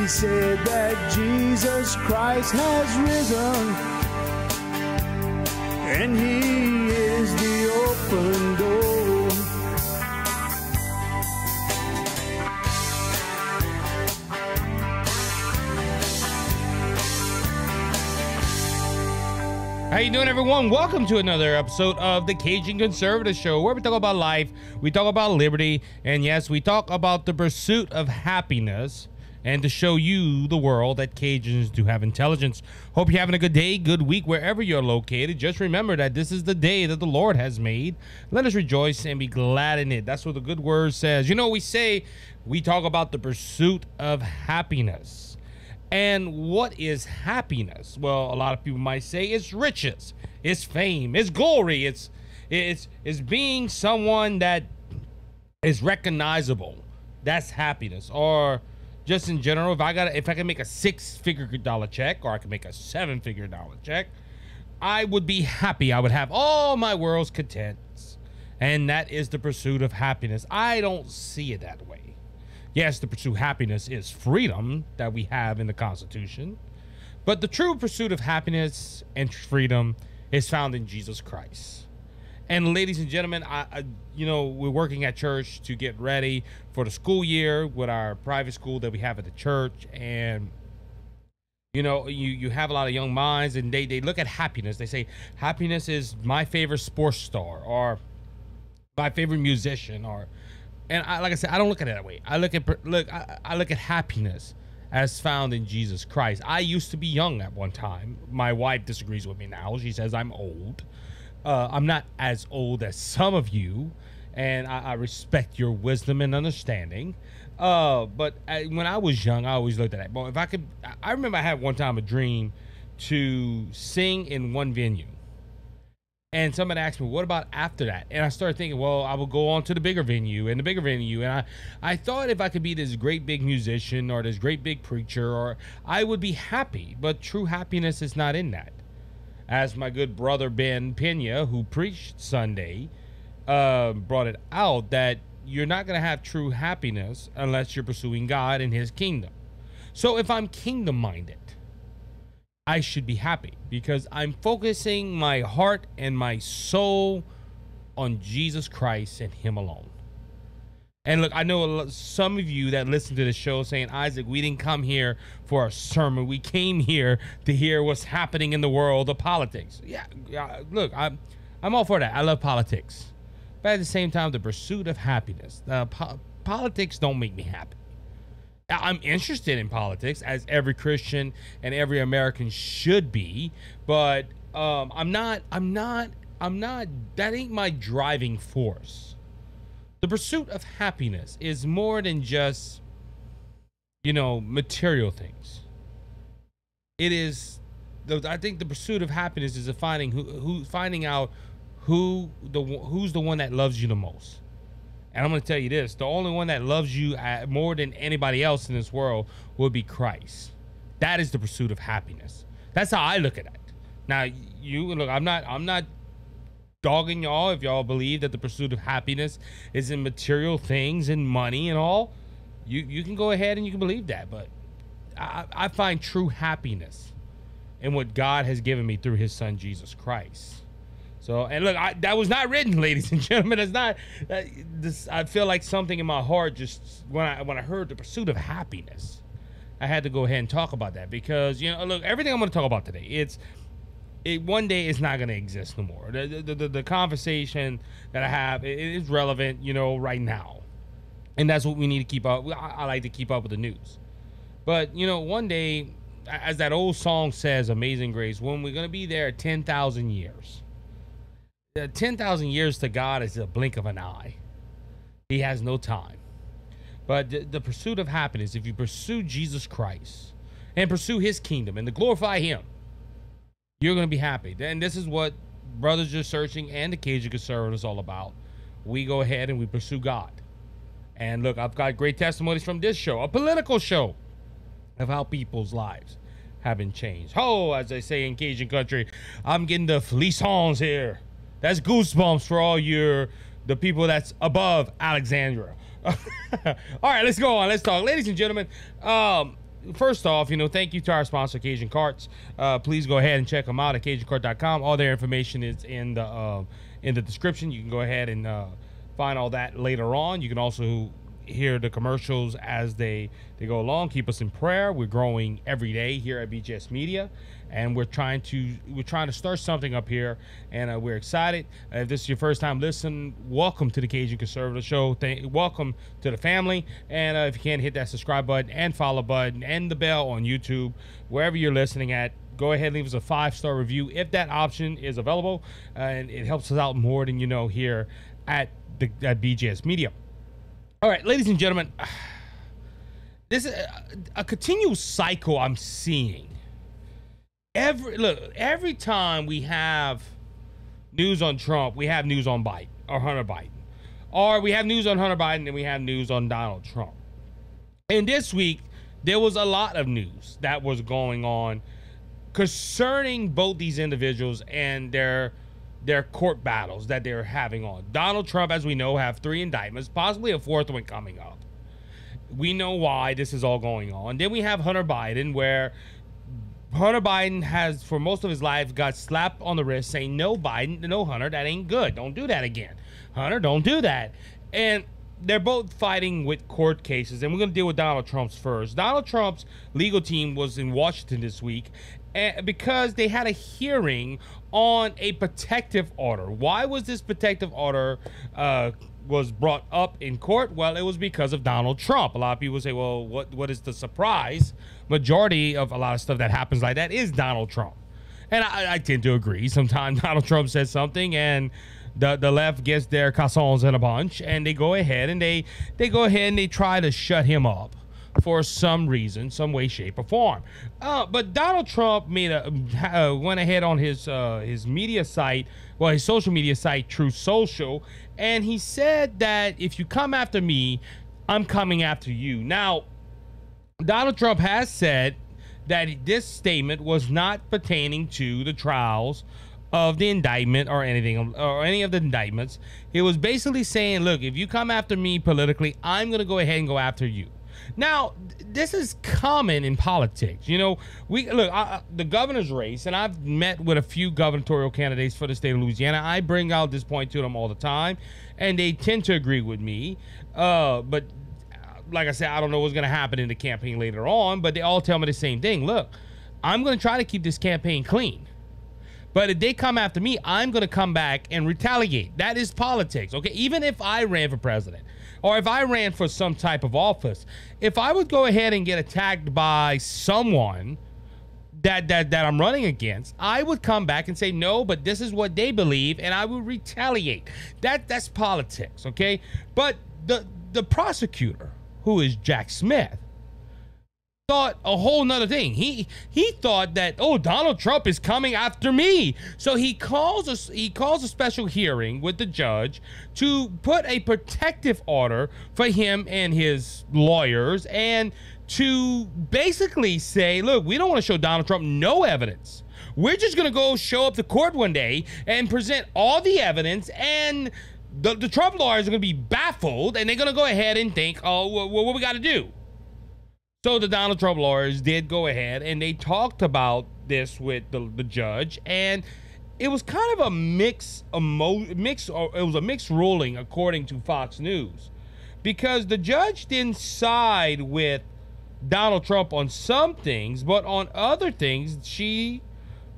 He said that Jesus Christ has risen, and he is the open door. How you doing, everyone? Welcome to another episode of the Cajun Conservative Show, where we talk about life, we talk about liberty, and yes, we talk about the pursuit of happiness, and to show you, the world, that Cajuns do have intelligence. Hope you're having a good day, good week, wherever you're located. Just remember that this is the day that the Lord has made. Let us rejoice and be glad in it. That's what the good word says. You know, we talk about the pursuit of happiness. And what is happiness? Well, a lot of people might say it's riches, it's fame, it's glory, it's being someone that is recognizable. That's happiness. Or just in general, if I can make a $6-figure dollar check, or I can make a $7-figure dollar check, I would be happy. I would have all my world's contents. And that is the pursuit of happiness. I don't see it that way. Yes, the pursuit of happiness is freedom that we have in the Constitution, but the true pursuit of happiness and freedom is found in Jesus Christ. And ladies and gentlemen, we're working at church to get ready for the school year with our private school that we have at the church. And, you have a lot of young minds, and they look at happiness. They say, happiness is my favorite sports star or my favorite musician, and like I said, I don't look at it that way. I look at happiness as found in Jesus Christ. I used to be young at one time. My wife disagrees with me now. She says I'm old. I'm not as old as some of you, and I respect your wisdom and understanding. But when I was young, I always looked at that. Well, I remember I had one time a dream to sing in one venue. And somebody asked me, what about after that? And I started thinking, well, I will go on to the bigger venue and the bigger venue. And I thought if I could be this great big musician or this great big preacher, or I would be happy. But true happiness is not in that. As my good brother Ben Pena, who preached Sunday, brought it out, that you're not going to have true happiness unless you're pursuing God and his kingdom. So if I'm kingdom-minded, I should be happy because I'm focusing my heart and my soul on Jesus Christ and him alone. And look, I know some of you that listen to the show saying, Isaac, we didn't come here for a sermon. We came here to hear what's happening in the world of politics. Yeah, look, I'm all for that. I love politics. But at the same time, the pursuit of happiness. Politics don't make me happy. I'm interested in politics, as every Christian and every American should be, but I'm not, that ain't my driving force. The pursuit of happiness is more than just, material things. It is, I think the pursuit of happiness is finding out who's the one that loves you the most. And I'm going to tell you this, the only one that loves you more than anybody else in this world will be Christ. That is the pursuit of happiness. That's how I look at it. Now, look, I'm not dogging y'all if y'all believe that the pursuit of happiness is in material things and money and all. You can go ahead and you can believe that, but I find true happiness in what God has given me through his son, Jesus Christ. So, and look, that was not written, ladies and gentlemen. It's not this. I feel like something in my heart just when I heard the pursuit of happiness, I had to go ahead and talk about that because look, everything I'm going to talk about today, one day it's not going to exist no more. The conversation that I have is relevant, right now, and that's what we need to keep up. I like to keep up with the news, but one day, as that old song says, "Amazing Grace," when we're going to be there 10,000 years. 10,000 years to God is a blink of an eye. He has no time. But the pursuit of happiness, if you pursue Jesus Christ and pursue his kingdom and to glorify him, you're going to be happy. And this is what Brothers Are Searching and the Cajun Conservative is all about. We go ahead and we pursue God. And look, I've got great testimonies from this show, a political show, of how people's lives have been changed. Oh, as they say in Cajun country, I'm getting the frissons here. That's goosebumps for all the people that's above Alexandria. All right, let's go on. Let's talk. Ladies and gentlemen, first off, thank you to our sponsor, Cajun Carts. Please go ahead and check them out at CajunCart.com. All their information is in the description. You can go ahead and find all that later on. You can also hear the commercials as they go along. Keep us in prayer. We're growing every day here at BGS Media, and we're trying to start something up here, and we're excited. If this is your first time listening, welcome to the Cajun Conservative Show. Welcome to the family. And if you can, hit that subscribe button and follow button and the bell on YouTube, wherever you're listening at. Go ahead and leave us a 5-star review if that option is available, and it helps us out more than here at BGS Media. All right, ladies and gentlemen, this is a continual cycle I'm seeing. Every time we have news on Trump, we have news on Biden or Hunter Biden. Or we have news on Hunter Biden and we have news on Donald Trump. And this week, there was a lot of news that was going on concerning both these individuals and their court battles that they're having on. Donald Trump, as we know, have 3 indictments, possibly a 4th one coming up. We know why this is all going on. Then we have Hunter Biden, where Hunter Biden has, for most of his life, got slapped on the wrist saying, no, Biden, no, Hunter, that ain't good. Don't do that again. Hunter, don't do that. And they're both fighting with court cases, and we're going to deal with Donald Trump's first. Donald Trump's legal team was in Washington this week because they had a hearing on a protective order. Why was this protective order was brought up in court? Well, it was because of Donald Trump. A lot of people say, well, what is the surprise? Majority of a lot of stuff that happens like that is Donald Trump. And I tend to agree. Sometimes Donald Trump says something and the left gets their cassons in a bunch, and they go ahead and they try to shut him up for some reason, some way, shape, or form. But Donald Trump went ahead on his media site, his social media site, Truth Social, and he said that if you come after me, I'm coming after you. Now, Donald Trump has said that this statement was not pertaining to the trials of the indictment or anything, or any of the indictments. He was basically saying, look, if you come after me politically, I'm going to go ahead and go after you. Now, this is common in politics. The governor's race, and I've met with a few gubernatorial candidates for the state of Louisiana. I bring out this point to them all the time, and they tend to agree with me. But like I said, I don't know what's going to happen in the campaign later on, but they all tell me the same thing. Look, I'm going to try to keep this campaign clean. But if they come after me, I'm going to come back and retaliate. That is politics, okay? Even if I ran for president, or if I ran for some type of office, if I would go ahead and get attacked by someone that I'm running against, I would come back and say, no, but this is what they believe, and I would retaliate. That's politics, okay? But the prosecutor, who is Jack Smith, thought a whole nother thing. He thought that, oh, Donald Trump is coming after me. So he calls a special hearing with the judge to put a protective order for him and his lawyers, and to basically say, look, we don't want to show Donald Trump no evidence. We're just going to go show up to court one day and present all the evidence, and the Trump lawyers are going to be baffled, and they're going to go ahead and think, oh, what we got to do? So the Donald Trump lawyers did go ahead and they talked about this with the judge, and it was kind of a mixed ruling according to Fox News, because the judge didn't side with Donald Trump on some things, but on other things she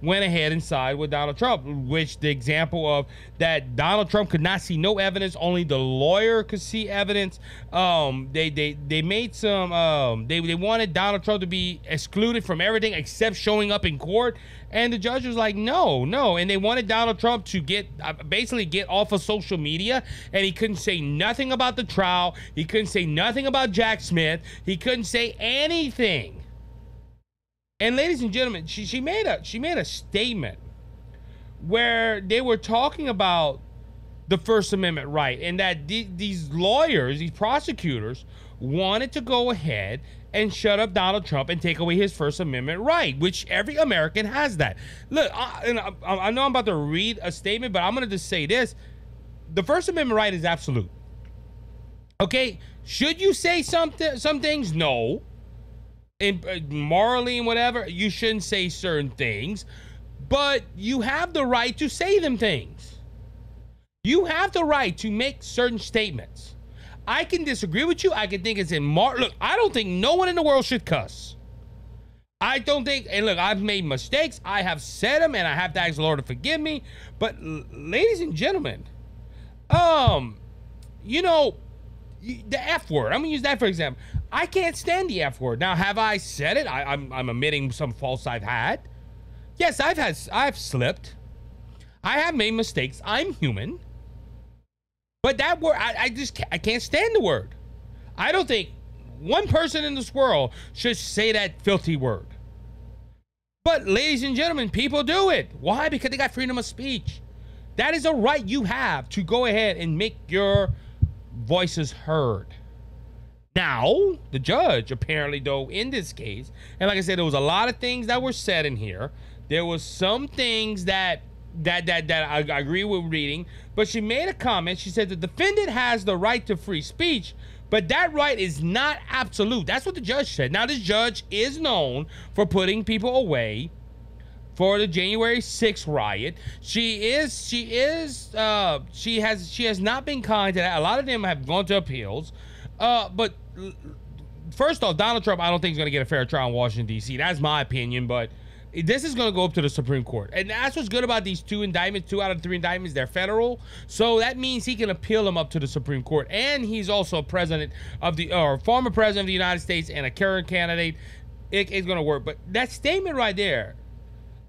went ahead and sided with Donald Trump, which the example of that Donald Trump could not see no evidence, only the lawyer could see evidence. They made some, they wanted Donald Trump to be excluded from everything except showing up in court, and the judge was like, no, and they wanted Donald Trump to basically get off of social media, and he couldn't say nothing about the trial, he couldn't say nothing about Jack Smith, he couldn't say anything. And ladies and gentlemen, she made a statement where they were talking about the First Amendment right, and that these lawyers, these prosecutors, wanted to go ahead and shut up Donald Trump and take away his First Amendment right, which every American has that. Look, I know I'm about to read a statement, but I'm going to just say this. The First Amendment right is absolute. Okay? Should you say some things? No. morally and whatever, you shouldn't say certain things, but you have the right to say them things. You have the right to make certain statements. I can disagree with you. I can think it's immoral. Look, I don't think no one in the world should cuss. I don't think, and look, I've made mistakes. I have said them, and I have to ask the Lord to forgive me. But ladies and gentlemen, you know, the F word, I'm gonna use that for example. I can't stand the F word. Now, have I said it? I'm admitting some faults I've had. Yes, I've slipped. I have made mistakes. I'm human. But that word, I can't stand the word. I don't think one person in this world should say that filthy word. But ladies and gentlemen, people do it. Why? Because they got freedom of speech. That is a right you have to go ahead and make your voices heard. Now, the judge apparently, though, in this case, and like I said, there was a lot of things that were said in here. There was some things that I agree with reading, but she made a comment. She said the defendant has the right to free speech, but that right is not absolute. That's what the judge said. Now, this judge is known for putting people away for the January 6th riot. She has not been kind to that. A lot of them have gone to appeals. But first off, Donald Trump, I don't think he's going to get a fair trial in Washington, D.C. That's my opinion, but this is going to go up to the Supreme Court. And that's what's good about these 2 indictments, 2 out of 3 indictments, they're federal. So that means he can appeal them up to the Supreme Court. And he's also president of former president of the United States and a current candidate. It's going to work. But that statement right there,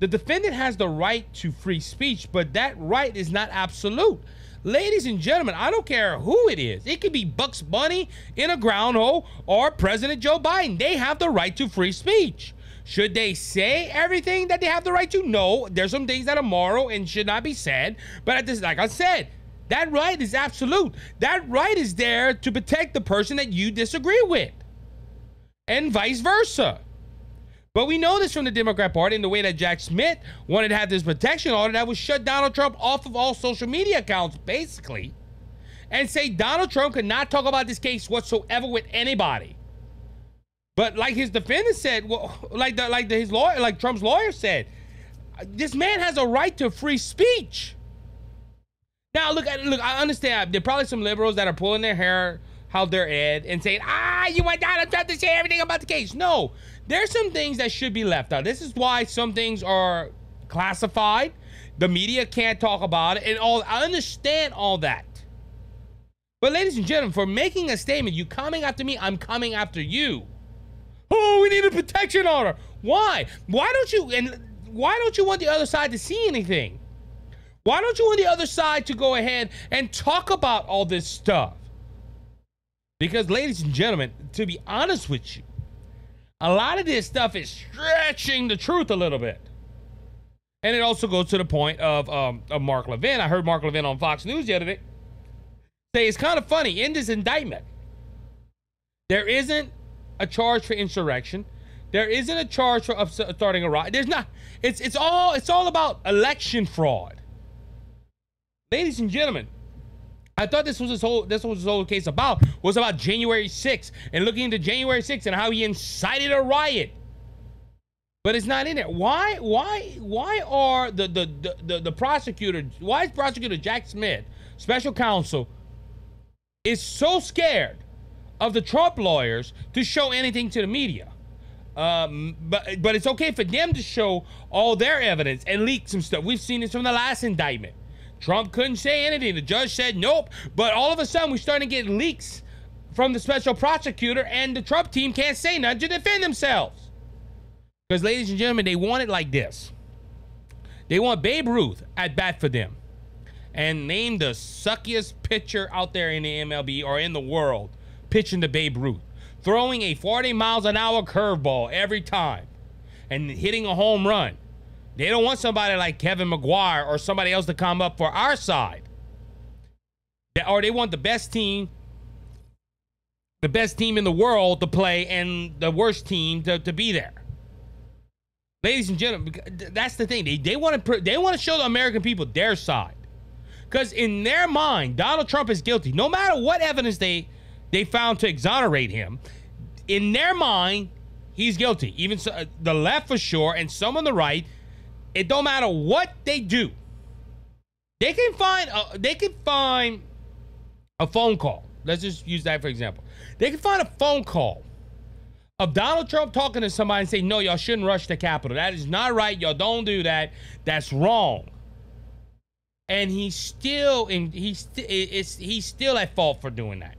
the defendant has the right to free speech, but that right is not absolute. Ladies and gentlemen, I don't care who it is. It could be Bugs Bunny in a groundhole or President Joe Biden. They have the right to free speech. Should they say everything that they have the right to? No, there's some things that are moral and should not be said. But at this, like I said, that right is absolute. That right is there to protect the person that you disagree with, and vice versa. But we know this from the Democrat Party in the way that Jack Smith wanted to have this protection order that would shut Donald Trump off of all social media accounts, basically, and say Donald Trump could not talk about this case whatsoever with anybody. But like his defendant said, well, like Trump's lawyer said, this man has a right to free speech. Now, look, I understand. There are probably some liberals that are pulling their hair out their head and saying, you want Donald Trump to say everything about the case. No, there's some things that should be left out. This is why some things are classified. The media can't talk about it and all. I understand all that. But ladies and gentlemen, for making a statement, you coming after me, I'm coming after you. Oh, we need a protection order. Why? Why don't you want the other side to see anything? Why don't you want the other side to go ahead and talk about all this stuff? Because, ladies and gentlemen, to be honest with you, a lot of this stuff is stretching the truth a little bit. And it also goes to the point of Mark Levin. I heard Mark Levin on Fox News the other day say it's kind of funny. In this indictment, there isn't a charge for insurrection. There isn't a charge for starting a riot. There's not. It's all about election fraud. Ladies and gentlemen, I thought this was his whole case about January 6th and looking into January 6th and how he incited a riot. But it's not in there. Why are the prosecutor? Why is Prosecutor Jack Smith, special counsel, is so scared of the Trump lawyers to show anything to the media? But it's okay for them to show all their evidence and leak some stuff. We've seen this from the last indictment. Trump couldn't say anything. The judge said nope. But all of a sudden, we're starting to get leaks from the special prosecutor, and the Trump team can't say nothing to defend themselves. Because, ladies and gentlemen, they want it like this. They want Babe Ruth at bat for them. And name the suckiest pitcher out there in the MLB or in the world pitching to Babe Ruth. Throwing a 40 miles an hour curveball every time and hitting a home run. They don't want somebody like Kevin McGuire or somebody else to come up for our side. Or they want the best team in the world to play and the worst team to be there. Ladies and gentlemen, that's the thing. They want to show the American people their side. Because in their mind, Donald Trump is guilty. No matter what evidence they found to exonerate him, in their mind, he's guilty. Even so, the left for sure, and some on the right. It don't matter what they do. They can find a phone call. Let's just use that for example. They can find a phone call of Donald Trump talking to somebody and say, no, y'all shouldn't rush the Capitol. That is not right. Y'all don't do that. That's wrong. And he's still at fault for doing that.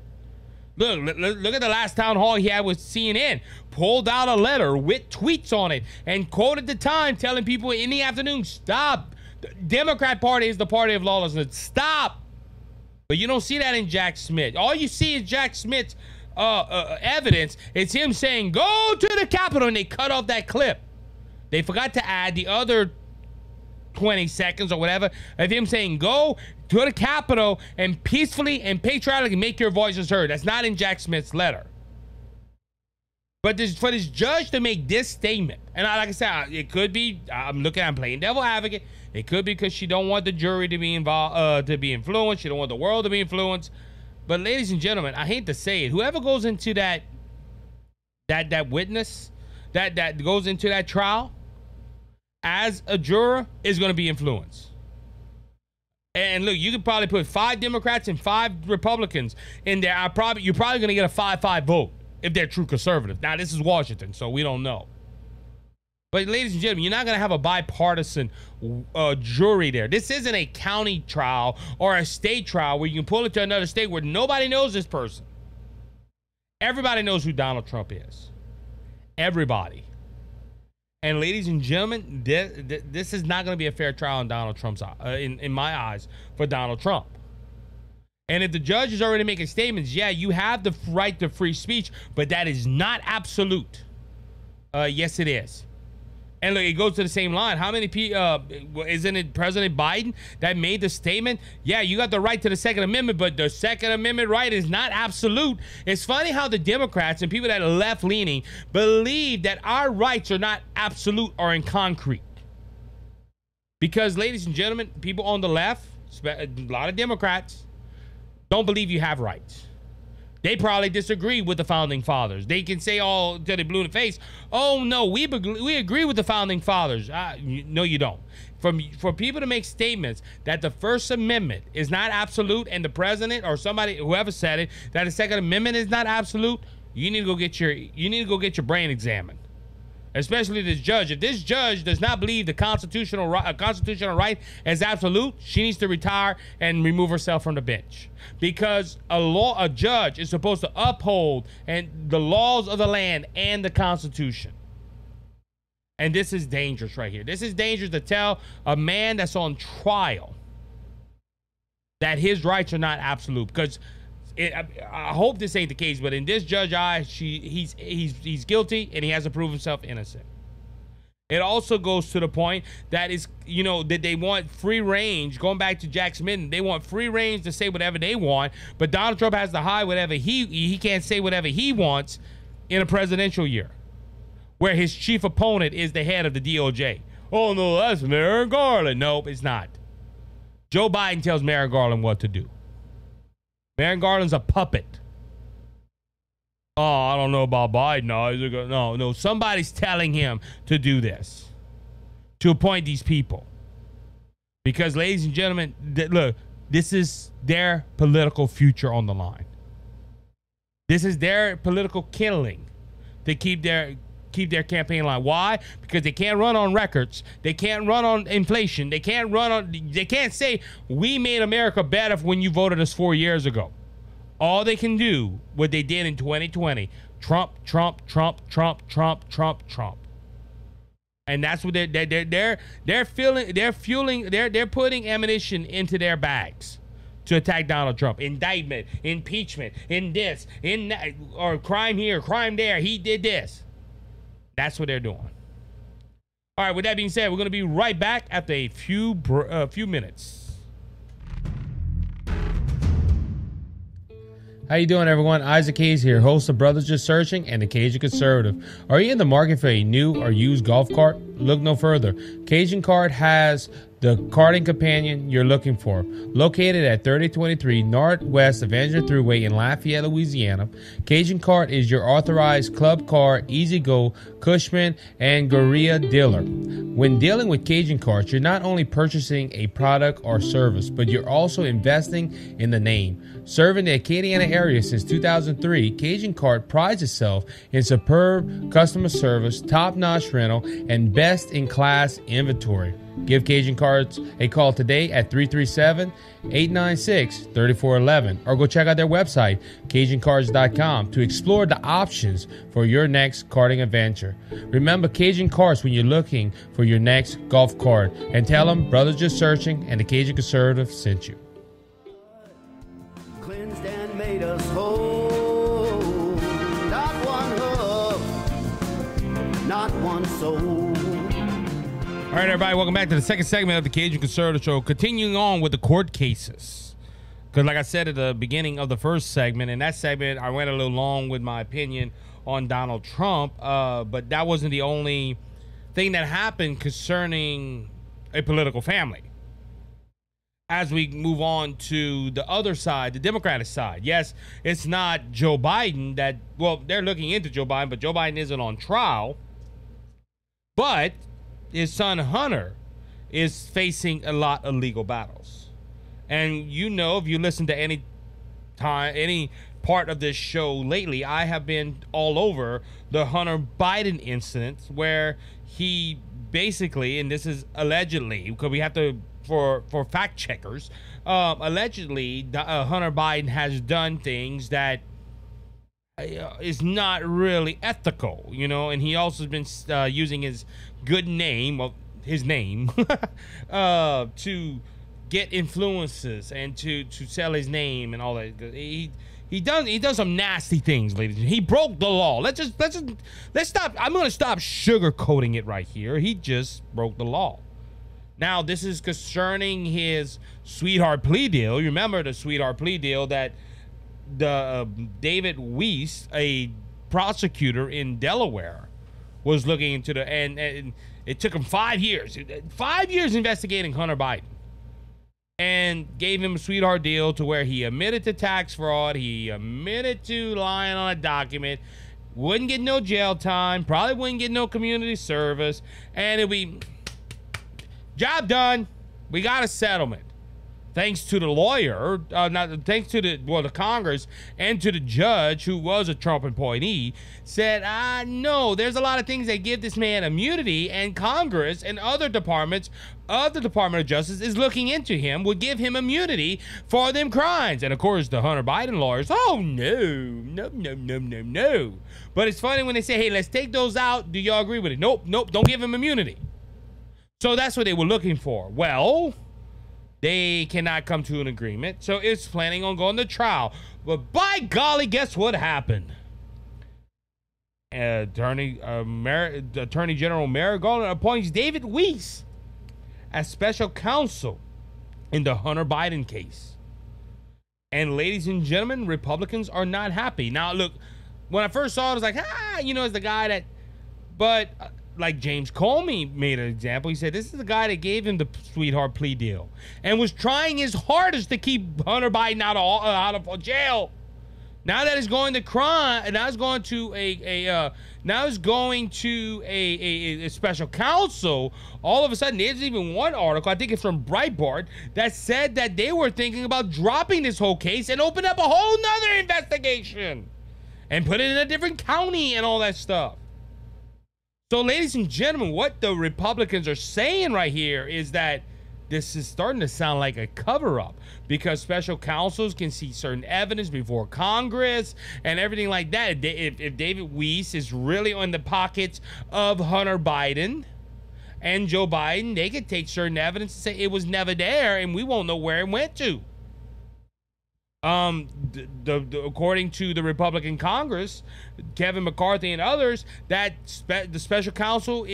Look at the last town hall he had with CNN. Pulled out a letter with tweets on it and quoted the Time telling people in the afternoon, stop. The Democrat Party is the party of lawlessness. Stop. But you don't see that in Jack Smith. All you see is Jack Smith's evidence. It's him saying, go to the Capitol, and they cut off that clip. They forgot to add the other 20 seconds or whatever of him saying, go to the Capitol and peacefully and patriotically make your voices heard. That's not in Jack Smith's letter. But for this judge to make this statement, and like I said, it could be, I'm playing devil advocate. It could be because she don't want the jury to be involved, to be influenced. She don't want the world to be influenced. But ladies and gentlemen, I hate to say it, whoever goes into that witness, that goes into that trial as a juror is going to be influenced. And look, you could probably put 5 Democrats and 5 Republicans in there. You're probably going to get a 5-5 vote if they're true conservative. Now, this is Washington, so we don't know. But ladies and gentlemen, you're not going to have a bipartisan jury there. This isn't a county trial or a state trial where you can pull it to another state where nobody knows this person. Everybody knows who Donald Trump is. Everybody. And ladies and gentlemen, this is not going to be a fair trial in Donald Trump's in my eyes for Donald Trump. And if the judge is already making statements, yeah, you have the right to free speech, but that is not absolute. Yes, it is. And look, it goes to the same line. How many people, isn't it President Biden that made the statement? Yeah, you got the right to the Second Amendment, but the Second Amendment right is not absolute. It's funny how the Democrats and people that are left-leaning believe that our rights are not absolute or in concrete. Because, ladies and gentlemen, people on the left, a lot of Democrats, don't believe you have rights. They probably disagree with the Founding Fathers. They can say all until they blue in the face, oh, no, we agree with the Founding Fathers. No, you don't. For people to make statements that the First Amendment is not absolute and the president or somebody, whoever said it, that the Second Amendment is not absolute, you need to go get your brain examined. Especially this judge. If this judge does not believe the constitutional right is absolute, she needs to retire and remove herself from the bench. Because a judge is supposed to uphold the laws of the land and the Constitution. And this is dangerous right here. This is dangerous to tell a man that's on trial that his rights are not absolute. Because I hope this ain't the case, but in this judge's eyes, he's guilty and he has to prove himself innocent. It also goes to the point that is, that they want free range. Going back to Jack Smith, they want free range to say whatever they want, but Donald Trump has to hide whatever he can't say whatever he wants in a presidential year, where his chief opponent is the head of the DOJ. Oh no, that's Merrick Garland. Nope, it's not. Joe Biden tells Merrick Garland what to do. Merrick Garland's a puppet. Oh, I don't know about Biden. No. Somebody's telling him to do this, to appoint these people. Because, ladies and gentlemen, look, this is their political future on the line. This is their political killing to keep their campaign line. Why? Because they can't run on records. They can't run on inflation. They can't say we made America better when you voted us 4 years ago. All they can do, what they did in 2020, Trump. And that's what they're putting ammunition into their bags to attack Donald Trump. Indictment, impeachment, in this, in that, or crime here, crime there. He did this. That's what they're doing. All right, with that being said, we're going to be right back after a few minutes. How you doing, everyone? Isaac Hayes here, host of Brothers Just Searching and the Cajun Conservative. Are you in the market for a new or used golf cart? Look no further. Cajun Cart has the karting companion you're looking for. Located at 3023 Northwest Avenger Thruway in Lafayette, Louisiana, Cajun Cart is your authorized club car, easy-go, Cushman, and Gorilla dealer. When dealing with Cajun Carts, you're not only purchasing a product or service, but you're also investing in the name. Serving the Acadiana area since 2003, Cajun Cart prides itself in superb customer service, top-notch rental, and best-in-class inventory. Give Cajun Carts a call today at 337-896-3411 or go check out their website, CajunCarts.com, to explore the options for your next karting adventure. Remember Cajun Carts when you're looking for your next golf cart, and tell them Brothers Just Searching and the Cajun Conservative sent you. Cleansed and made us whole. Not one hub, not one soul. All right, everybody, welcome back to the second segment of the Cajun Conservative Show. Continuing on with the court cases. Because like I said at the beginning of the first segment, in that segment, I went a little long with my opinion on Donald Trump. But that wasn't the only thing that happened concerning a political family. As we move on to the other side, the Democratic side. Yes, it's not Joe Biden that, well, they're looking into Joe Biden, but Joe Biden isn't on trial. But his son Hunter is facing a lot of legal battles. And you know, if you listen to any part of this show lately, I have been all over the Hunter Biden incident where he basically, and this is allegedly, because we have to, for fact checkers, allegedly Hunter Biden has done things that is not really ethical, you know, and he also has been using his good name, well, his name, to get influences and to sell his name and all that. He does some nasty things, ladies. He broke the law. Let's stop. I'm going to stop sugarcoating it right here. He just broke the law. Now, this is concerning his sweetheart plea deal. You remember the sweetheart plea deal that the David Weiss, a prosecutor in Delaware, was looking into and it took him 5 years. 5 years investigating Hunter Biden. And gave him a sweetheart deal to where he admitted to tax fraud. He admitted to lying on a document. Wouldn't get no jail time. Probably wouldn't get no community service. And it'd be job done. We got a settlement. Thanks to the lawyer, thanks to the Congress and to the judge, who was a Trump appointee, said, no, there's a lot of things that give this man immunity, and Congress and other departments of the Department of Justice is looking into him, would give him immunity for them crimes. And of course, the Hunter Biden lawyers, oh, no. But it's funny when they say, hey, let's take those out. Do y'all agree with it? Nope, don't give him immunity. So that's what they were looking for. Well, they cannot come to an agreement, so it's planning on going to trial. But by golly, guess what happened? Attorney General Merrick Garland appoints David Weiss as special counsel in the Hunter Biden case. And ladies and gentlemen, Republicans are not happy. Now, look, when I first saw it, I was like, it's the guy that, but like James Comey made an example. He said, this is the guy that gave him the sweetheart plea deal and was trying his hardest to keep Hunter Biden out of jail. Now that it's going to crime, and now it's going to a special counsel. All of a sudden, there's even one article, I think it's from Breitbart, that said that they were thinking about dropping this whole case and open up a whole nother investigation and put it in a different county and all that stuff. So, ladies and gentlemen, what the Republicans are saying right here is that this is starting to sound like a cover-up, because special counsels can see certain evidence before Congress and everything like that. If David Weiss is really on the pockets of Hunter Biden and Joe Biden, they could take certain evidence and say it was never there, and we won't know where it went to. According to the Republican Congress, Kevin McCarthy and others, that the special counsel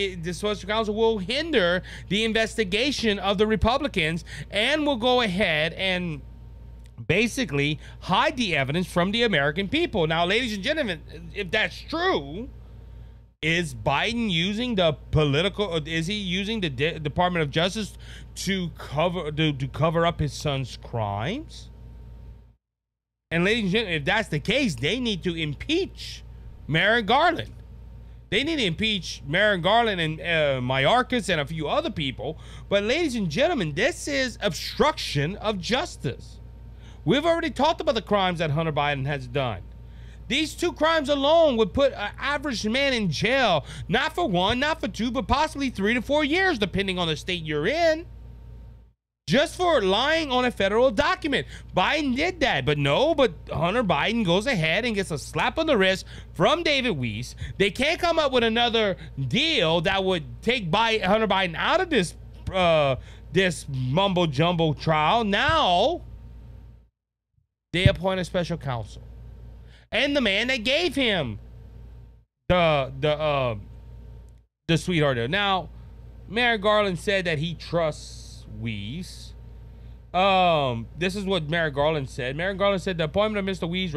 will hinder the investigation of the Republicans and will go ahead and basically hide the evidence from the American people. Now, ladies and gentlemen, if that's true, Is Biden using the political? Is he using the Department of Justice to cover up his son's crimes? And ladies and gentlemen, if that's the case, they need to impeach Merrick Garland. They need to impeach Merrick Garland and Mayorkas and a few other people. But ladies and gentlemen, this is obstruction of justice. We've already talked about the crimes that Hunter Biden has done. These 2 crimes alone would put an average man in jail, not for 1, not for 2, but possibly 3 to 4 years, depending on the state you're in, just for lying on a federal document. Biden did that, but Hunter Biden goes ahead and gets a slap on the wrist from David Weiss. They can't come up with another deal that would take Hunter Biden out of this mumbo jumbo trial. Now they appoint a special counsel. And the man that gave him the sweetheart deal. Now, Merrick Garland said that he trusts Weiss. This is what Merrick Garland said. Merrick Garland said the appointment of Mr. Weiss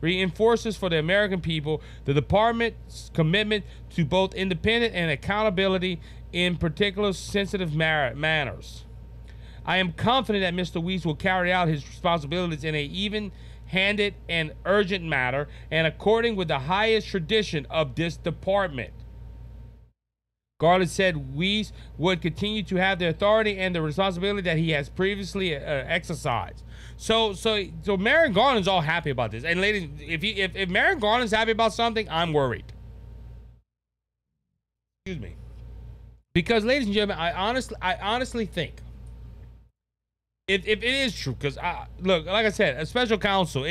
reinforces for the American people the department's commitment to both independence and accountability in particular sensitive manners. I am confident that Mr. Weiss will carry out his responsibilities in an even-handed and urgent matter and according with the highest tradition of this department. Garland said Weiss would continue to have the authority and the responsibility that he has previously exercised. So Merrick Garland's all happy about this. And ladies, if Merrick Garland's happy about something, I'm worried. Excuse me. Because, ladies and gentlemen, I honestly think if it is true, because look, like I said, a special counsel.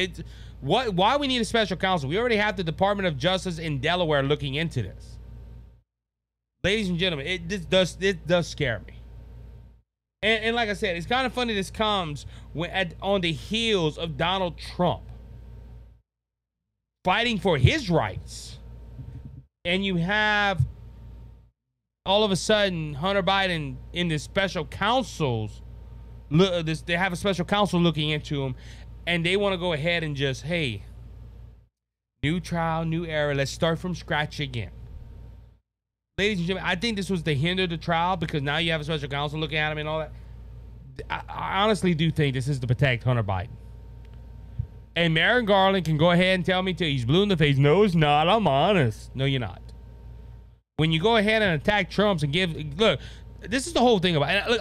Why we need a special counsel? We already have the Department of Justice in Delaware looking into this. Ladies and gentlemen, it does scare me. And like I said, it's kind of funny this comes on the heels of Donald Trump fighting for his rights. And you have all of a sudden Hunter Biden in this special counsel's they have a special counsel looking into him, and they want to go ahead and just, hey, new trial, new era, let's start from scratch again. Ladies and gentlemen, I think this was to hinder the trial because now you have a special counsel looking at him and all that. I honestly do think this is to protect Hunter Biden. And Merrick Garland can go ahead and tell me till he's blue in the face, no, it's not, I'm honest. No, you're not. When you go ahead and attack Trump's and look, this is the whole thing about it. Look,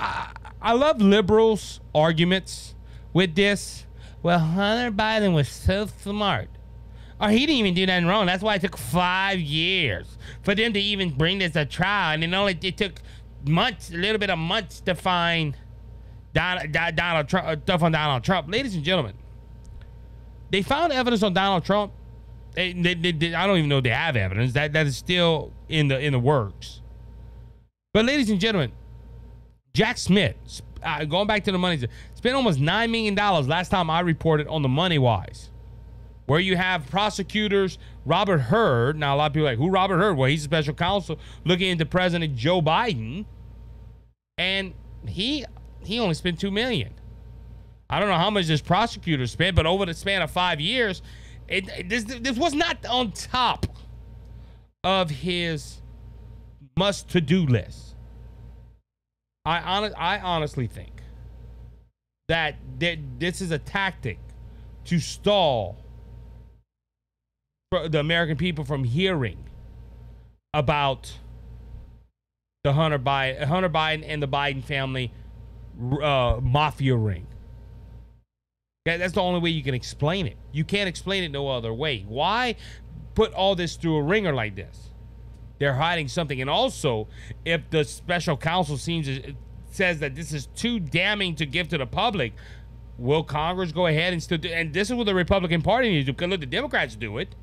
I love liberals' arguments with this. Well, Hunter Biden was so smart. Or he didn't even do nothing wrong. That's why it took 5 years for them to even bring this to trial. And it took months, a little bit of months to find Donald Trump, stuff on Donald Trump. Ladies and gentlemen, they found evidence on Donald Trump. I don't even know if they have evidence. That is still in the works. But ladies and gentlemen, Jack Smith, going back to the money, spent almost $9 million last time I reported on the Money Wise, where you have prosecutors, Robert Hurd. Now, a lot of people are like, who Robert Hurd? Well, he's a special counsel looking into President Joe Biden, and he only spent $2 million. I don't know how much this prosecutor spent, but over the span of 5 years, this was not on top of his must-to-do list. I honestly think that this is a tactic to stall the American people from hearing about the Hunter Biden and the Biden family mafia ring. That's the only way you can explain it. You can't explain it no other way. Why put all this through a ringer like this? They're hiding something. And also, if the special counsel says that this is too damning to give to the public, will Congress go ahead and still do? And this is what the Republican Party needs to do. Because look, the Democrats do it.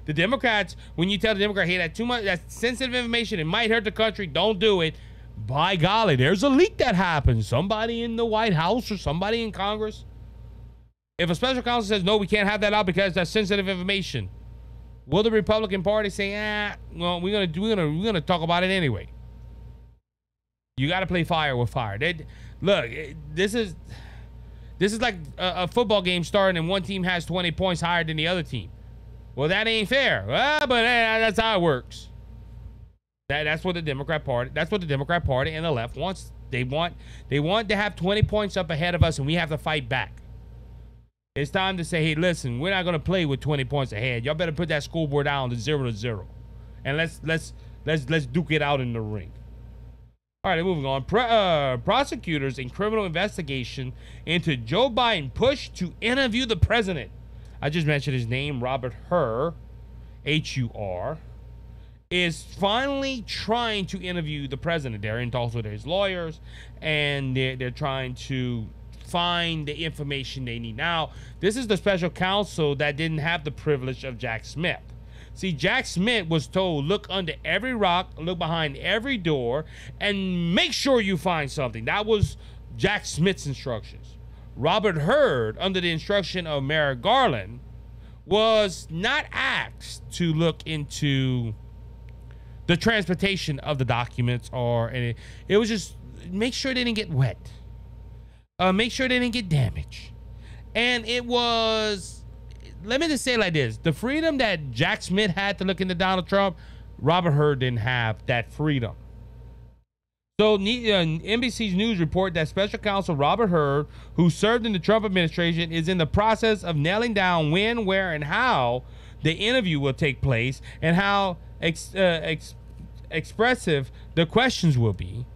The Democrats, when you tell the Democrat, hey, that's sensitive information, it might hurt the country, don't do it. By golly, there's a leak that happens. Somebody in the White House or somebody in Congress. If a special counsel says, no, we can't have that out because that's sensitive information, will the Republican Party say, well, we're gonna talk about it anyway? You got to play fire with fire. Look, this is like a football game starting and one team has 20 points higher than the other team. Well, that ain't fair. Well, but that's how it works. That's what the Democrat Party. That's what the Democrat Party and the left wants. They want to have 20 points up ahead of us, and we have to fight back. It's time to say, hey, listen, we're not going to play with 20 points ahead. Y'all better put that scoreboard down to 0-0, and let's duke it out in the ring. All right, moving on. Prosecutors in criminal investigation into Joe Biden push to interview the president. I just mentioned his name, Robert Hur, H-U-R, is finally trying to interview the president. They're in talks with his lawyers, and they're trying to find the information they need. Now, this is the special counsel that didn't have the privilege of Jack Smith. See, Jack Smith was told, look under every rock, look behind every door, and make sure you find something. That was Jack Smith's instructions. Robert Hur, under the instruction of Merrick Garland, was not asked to look into the transportation of the documents, or it was just make sure they didn't get wet, make sure they didn't get damaged. And it was, let me just say it like this, the freedom that Jack Smith had to look into Donald Trump, Robert Hur didn't have that freedom. So NBC's news report that special counsel Robert Hur, who served in the Trump administration, is in the process of nailing down when, where, and how the interview will take place, and how expressive the questions will be.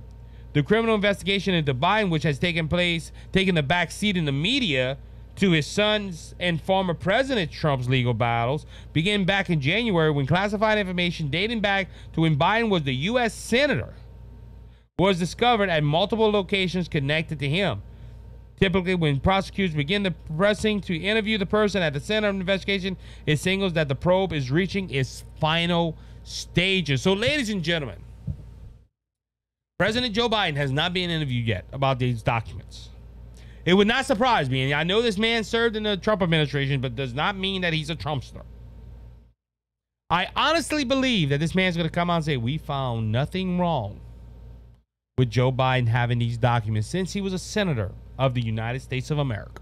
The criminal investigation into Biden, which has taken the back seat in the media to his son's and former President Trump's legal battles, began back in January when classified information dating back to when Biden was the U.S. Senator was discovered at multiple locations connected to him. Typically, when prosecutors begin the pressing to interview the person at the center of the investigation, it signals that the probe is reaching its final stages. So, ladies and gentlemen, President Joe Biden has not been interviewed yet about these documents. It would not surprise me, and I know this man served in the Trump administration, but does not mean that he's a Trumpster. I honestly believe that this man's going to come out and say, we found nothing wrong with Joe Biden having these documents since he was a senator of the United States of America.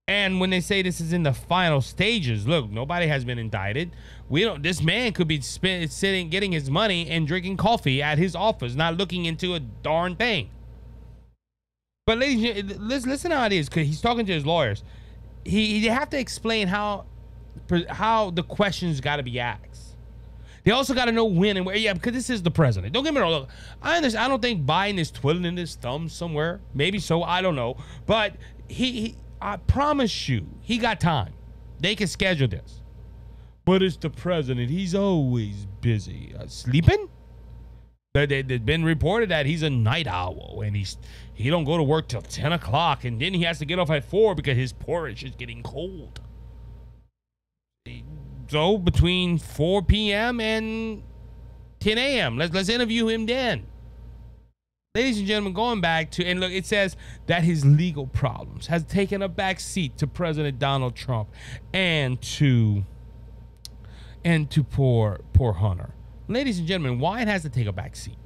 And when they say this is in the final stages, look, nobody has been indicted. This man could be sitting, getting his money and drinking coffee at his office, not looking into a darn thing. But ladies, listen how it is, because he's talking to his lawyers. They have to explain how the questions got to be asked. They also got to know when and where. Yeah, because this is the president. Don't get me wrong. Look, I understand. I don't think Biden is twiddling his thumbs somewhere. Maybe so. I don't know. But I promise you, he got time. They can schedule this. But it's the president. He's always busy. Sleeping? It's been reported that he's a night owl, and he don't go to work till 10 o'clock, and then he has to get off at 4 because his porridge is getting cold. So between 4 p.m. and 10 a.m., let's interview him then. Ladies and gentlemen, going back to, and look, it says that his legal problems has taken a back seat to President Donald Trump and to poor Hunter. Ladies and gentlemen, why it has to take a back seat?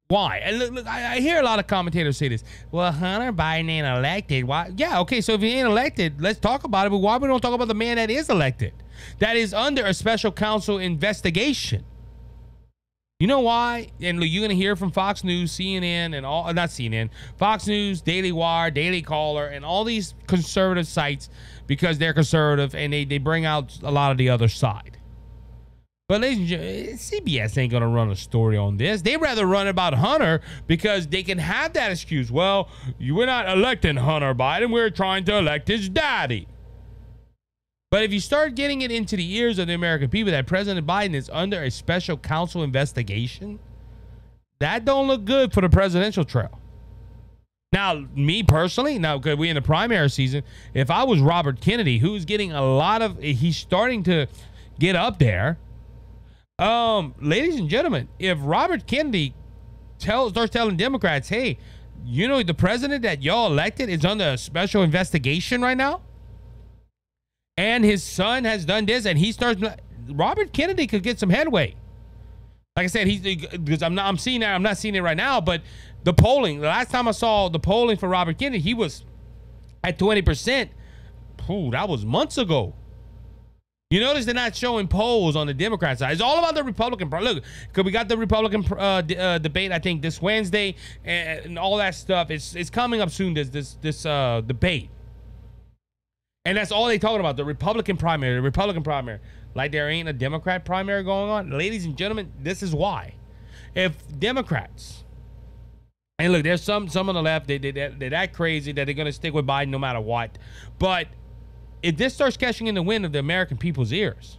Why? And look, I hear a lot of commentators say this. Well, Hunter Biden ain't elected. Why? Yeah, okay, so if he ain't elected, let's talk about it. But why we don't talk about the man that is elected? That is under a special counsel investigation. You know why? And look, you're going to hear from Fox News, CNN, and all, not CNN, Fox News, Daily Wire, Daily Caller, and all these conservative sites, because they're conservative and they bring out a lot of the other side. But ladies and gentlemen, CBS ain't going to run a story on this. They'd rather run about Hunter because they can have that excuse. Well, we're not electing Hunter Biden. We're trying to elect his daddy. But if you start getting it into the ears of the American people that President Biden is under a special counsel investigation, that don't look good for the presidential trail. Now, me personally, now because we're in the primary season, if I was Robert Kennedy, who's getting a lot of, he's starting to get up there. Ladies and gentlemen, if Robert Kennedy starts telling Democrats, hey, you know, the president that y'all elected is under a special investigation right now, and his son has done this, and Robert Kennedy could get some headway. Like I said, because I'm seeing that, I'm not seeing it right now, but the polling, the last time I saw the polling for Robert Kennedy, he was at 20%. Ooh, that was months ago. You notice they're not showing polls on the Democrat side. It's all about the Republican. Look, because we got the Republican debate, I think, this Wednesday, and all that stuff. It's coming up soon. This debate, and that's all they talking about. The Republican primary. The Republican primary. Like there ain't a Democrat primary going on, ladies and gentlemen. This is why. If Democrats, and look, there's some on the left. They're that crazy that they're gonna stick with Biden no matter what, but if this starts catching in the wind of the American people's ears,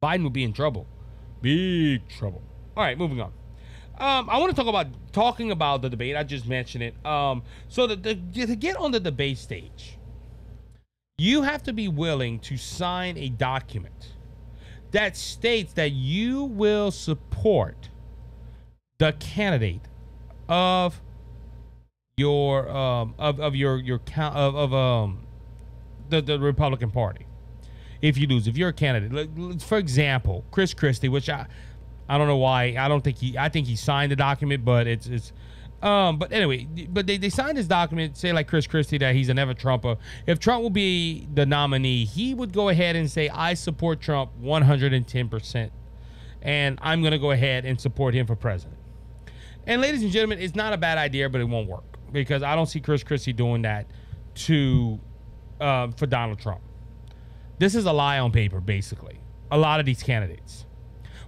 Biden will be in trouble. Big trouble. All right, moving on. I want to talking about the debate. I just mentioned it. So to get on the debate stage, you have to be willing to sign a document that states that you will support the candidate of your the Republican Party. If you lose, if you're a candidate, for example, Chris Christie, which I don't know why, I think he signed the document, but but anyway, but they signed this document, say like Chris Christie, that he's a never Trumper. If Trump will be the nominee, he would go ahead and say, I support Trump 110%, and I'm going to go ahead and support him for president. And ladies and gentlemen, it's not a bad idea, but it won't work, because I don't see Chris Christie doing that for Donald Trump. This is a lie on paper, basically. A lot of these candidates.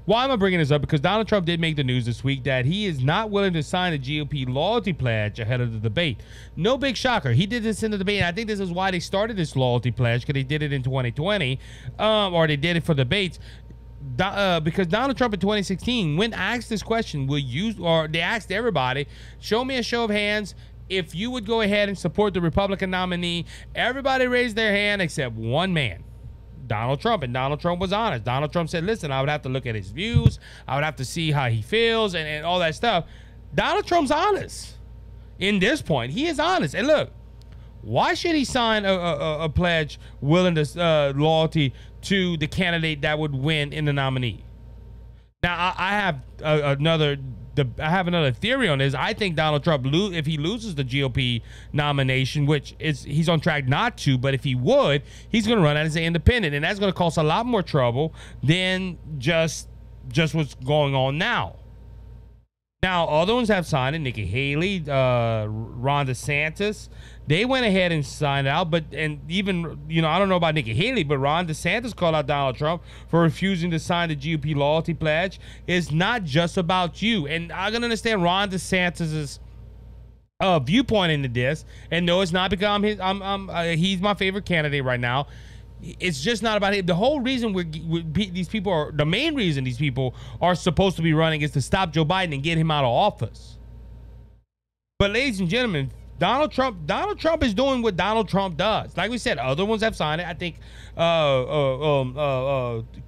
Why am I bringing this up? Because Donald Trump did make the news this week that he is not willing to sign a GOP loyalty pledge ahead of the debate. No big shocker. He did this in the debate. And I think this is why they started this loyalty pledge, because they did it in 2020, or they did it for debates. Because Donald Trump in 2016, when asked this question, they asked everybody, show me a show of hands if you would go ahead and support the Republican nominee. Everybody raised their hand except one man, Donald Trump. And Donald Trump was honest. Donald Trump said, listen, I would have to look at his views. I would have to see how he feels and all that stuff. Donald Trump's honest. In this point, he is honest. And look, why should he sign a pledge willing to loyalty to the candidate that would win in the nominee? Now, I have another theory on this. I think Donald Trump, if he loses the GOP nomination, which he's on track not to, but if he would, he's going to run as an independent, and that's going to cause a lot more trouble than just what's going on now. Now, other ones have signed it. Nikki Haley, Ron DeSantis, they went ahead and signed out. And even, I don't know about Nikki Haley, but Ron DeSantis called out Donald Trump for refusing to sign the GOP loyalty pledge. It's not just about you. And I can understand Ron DeSantis's viewpoint into this. And no, it's not because he's my favorite candidate right now. It's just not about him. The whole reason the main reason these people are supposed to be running is to stop Joe Biden and get him out of office. But ladies and gentlemen, Donald Trump is doing what Donald Trump does. Like we said, other ones have signed it. I think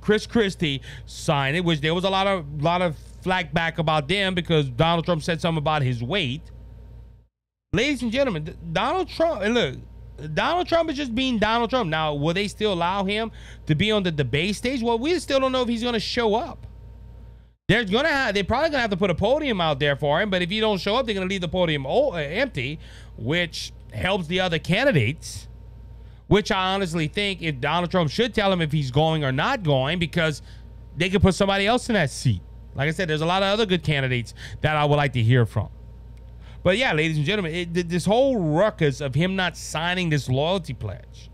Chris Christie signed it, which there was a lot of flack back about them because Donald Trump said something about his weight. Ladies and gentlemen, Donald Trump, and look, Donald Trump is just being Donald Trump. Now, will they still allow him to be on the debate stage? Well, we still don't know if he's going to show up. They're probably gonna have to put a podium out there for him, but if you don't show up, they're gonna leave the podium empty, which helps the other candidates. Which I honestly think if Donald Trump should tell him if he's going or not going, because they could put somebody else in that seat. Like I said, there's a lot of other good candidates that I would like to hear from. But yeah, ladies and gentlemen, this whole ruckus of him not signing this loyalty pledge.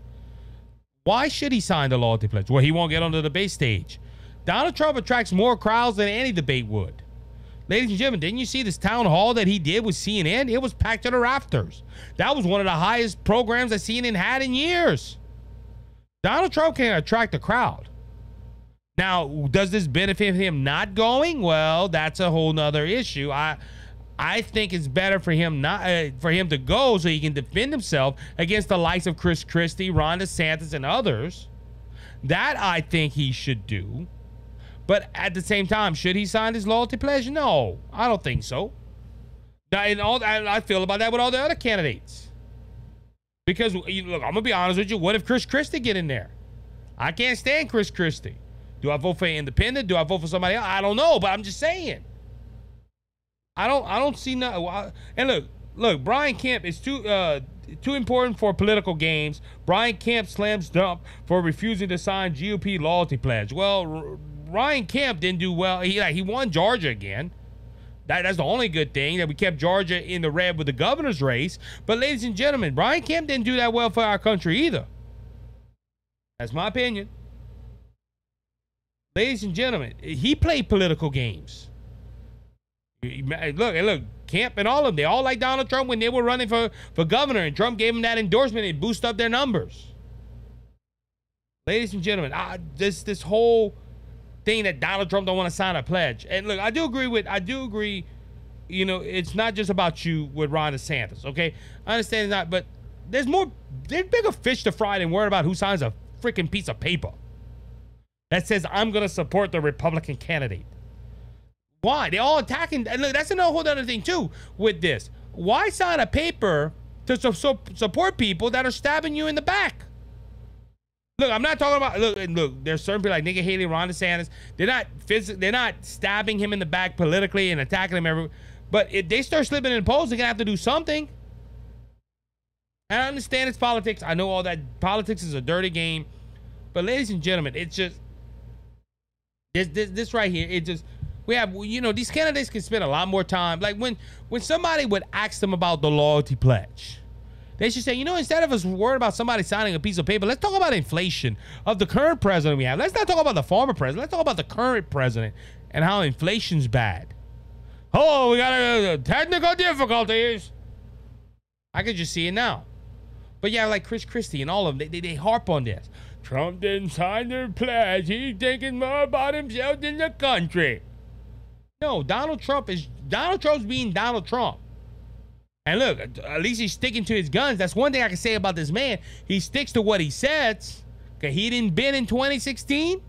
Why should he sign the loyalty pledge? Well, he won't get on the debate stage. Donald Trump attracts more crowds than any debate would. Ladies and gentlemen, didn't you see this town hall that he did with CNN? It was packed to the rafters. That was one of the highest programs that CNN had in years. Donald Trump can attract a crowd. Now, does this benefit him not going? Well, that's a whole nother issue. I think it's better for him to go so he can defend himself against the likes of Chris Christie, Ron DeSantis, and others. That I think he should do. But at the same time, should he sign his loyalty pledge? No, I don't think so. I feel about that with all the other candidates. Because, look, I'm going to be honest with you. What if Chris Christie get in there? I can't stand Chris Christie. Do I vote for an independent? Do I vote for somebody else? I don't know, but I'm just saying. I don't see no. And look, Brian Kemp is too. too important for political games. Brian Kemp slams Trump for refusing to sign GOP loyalty pledge. Well, Ryan Kemp didn't do well. He won Georgia again. That's the only good thing, that we kept Georgia in the red with the governor's race. But ladies and gentlemen, Brian Kemp didn't do that well for our country either. That's my opinion. Ladies and gentlemen, he played political games. Look, Kemp and all of them, they all like Donald Trump when they were running for governor, and Trump gave them that endorsement and boosted up their numbers. Ladies and gentlemen, this whole thing that Donald Trump don't want to sign a pledge. And look, I do agree, you know, it's not just about you with Ron DeSantis, okay? I understand it's not, but there's bigger fish to fry than worried about who signs a freaking piece of paper that says, I'm going to support the Republican candidate. Why? They're all attacking. And look, that's another whole other thing, too, with this. Why sign a paper to support people that are stabbing you in the back? Look, I'm not talking about, look, there's certain people like Nikki Haley, Ron DeSantis. They're not stabbing him in the back politically and attacking him everywhere. But if they start slipping in polls, they're going to have to do something. And I understand it's politics. I know all that. Politics is a dirty game. But ladies and gentlemen, it's just, this right here, it just, we have, you know, these candidates can spend a lot more time. Like when somebody would ask them about the loyalty pledge, they should say, you know, instead of us worried about somebody signing a piece of paper, let's talk about inflation of the current president we have. Let's not talk about the former president. Let's talk about the current president and how inflation's bad. Oh, we got technical difficulties. I could just see it now. But yeah, like Chris Christie and all of them, they harp on this. Trump didn't sign their pledge. He's thinking more about himself than the country. No, Donald Trump's being Donald Trump. And look, at least he's sticking to his guns. That's one thing I can say about this man. He sticks to what he says. Okay, he didn't bid in 2016.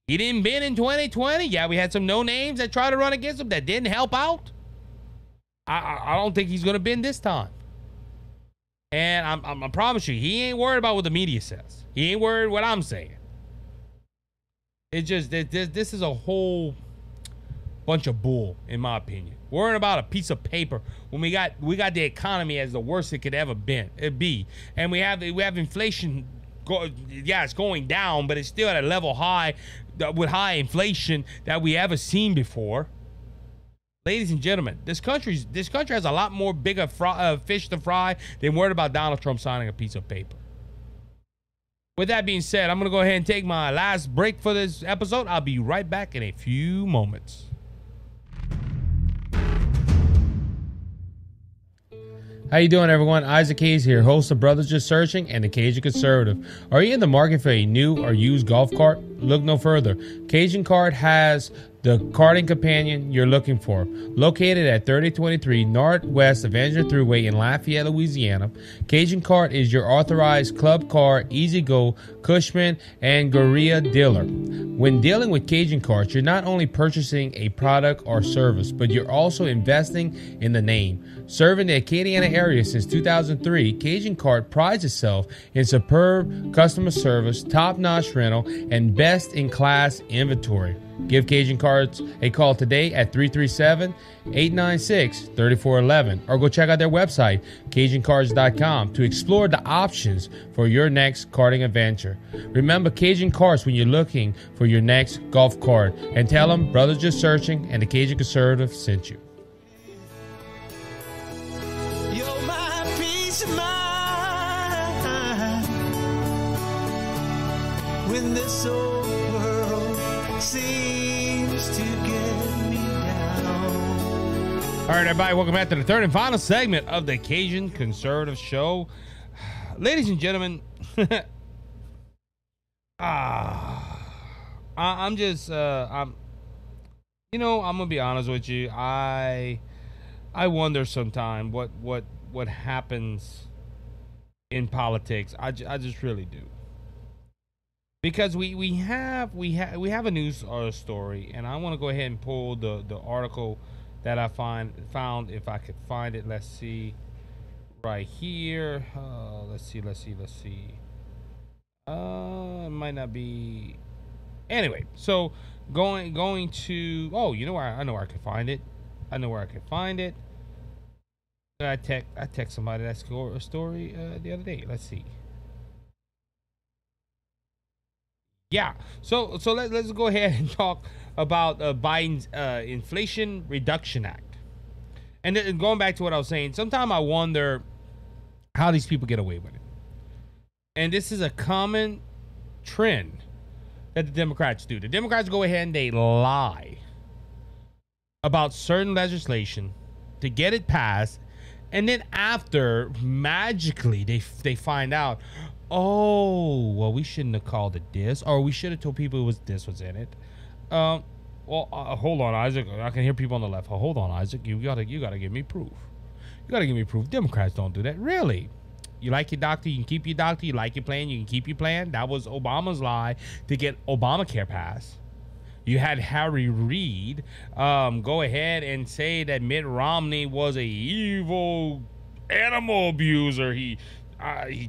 He didn't bid in 2020. Yeah, we had some no names that tried to run against him that didn't help out. I don't think he's going to bid this time. And I promise you, he ain't worried about what the media says. He ain't worried what I'm saying. It's just, this is a whole bunch of bull, in my opinion. Worrying about a piece of paper when we got the economy as the worst it could ever be. And we have inflation. It's going down, but it's still at a level high with high inflation that we ever seen before. Ladies and gentlemen, this country has a lot more bigger fish to fry than worried about Donald Trump signing a piece of paper. With that being said, I'm going to go ahead and take my last break for this episode. I'll be right back in a few moments. How you doing, everyone? Isaac Hayes here, host of Brothers Just Searching and the Cajun Conservative. Are you in the market for a new or used golf cart? Look no further. Cajun Cart has the karting companion you're looking for. Located at 3023 Northwest Avenger Thruway in Lafayette, Louisiana, Cajun Cart is your authorized club car, easy-go, Cushman, and Gorilla dealer. When dealing with Cajun Carts, you're not only purchasing a product or service, but you're also investing in the name. Serving the Acadiana area since 2003, Cajun Cart prides itself in superb customer service, top-notch rental, and best-in-class inventory. Give Cajun Carts a call today at 337-896-3411 or go check out their website, CajunCarts.com, to explore the options for your next karting adventure. Remember Cajun Carts when you're looking for your next golf cart, and tell them Brothers Just Searching and the Cajun Conservative sent you. You're my peace of mind when this old world seems to get me down. All right, everybody, welcome back to the third and final segment of the Cajun Conservative Show. Ladies and gentlemen, I'm gonna be honest with you. I wonder sometimes what happens in politics. I just really do. Because we have a news story, and I want to go ahead and pull the article that I found if I could find it. Let's see, right here. Let's see. It might not be. Anyway, so going to. Oh, you know where I know where I could find it. I text somebody that scored a story the other day. Let's see. Yeah. So let's go ahead and talk about Biden's Inflation Reduction Act. And then going back to what I was saying, sometimes I wonder how these people get away with it. And this is a common trend that the Democrats do. The Democrats go ahead and they lie about certain legislation to get it passed, and then after, magically, they find out, oh, well, we shouldn't have called it this, or we should have told people this was in it. Hold on, Isaac. I can hear people on the left. Hold on, Isaac. You gotta give me proof. You gotta give me proof. Democrats don't do that. Really? You like your doctor, you can keep your doctor. You like your plan, you can keep your plan. That was Obama's lie to get Obamacare passed. You had Harry Reid go ahead and say that Mitt Romney was a evil animal abuser. He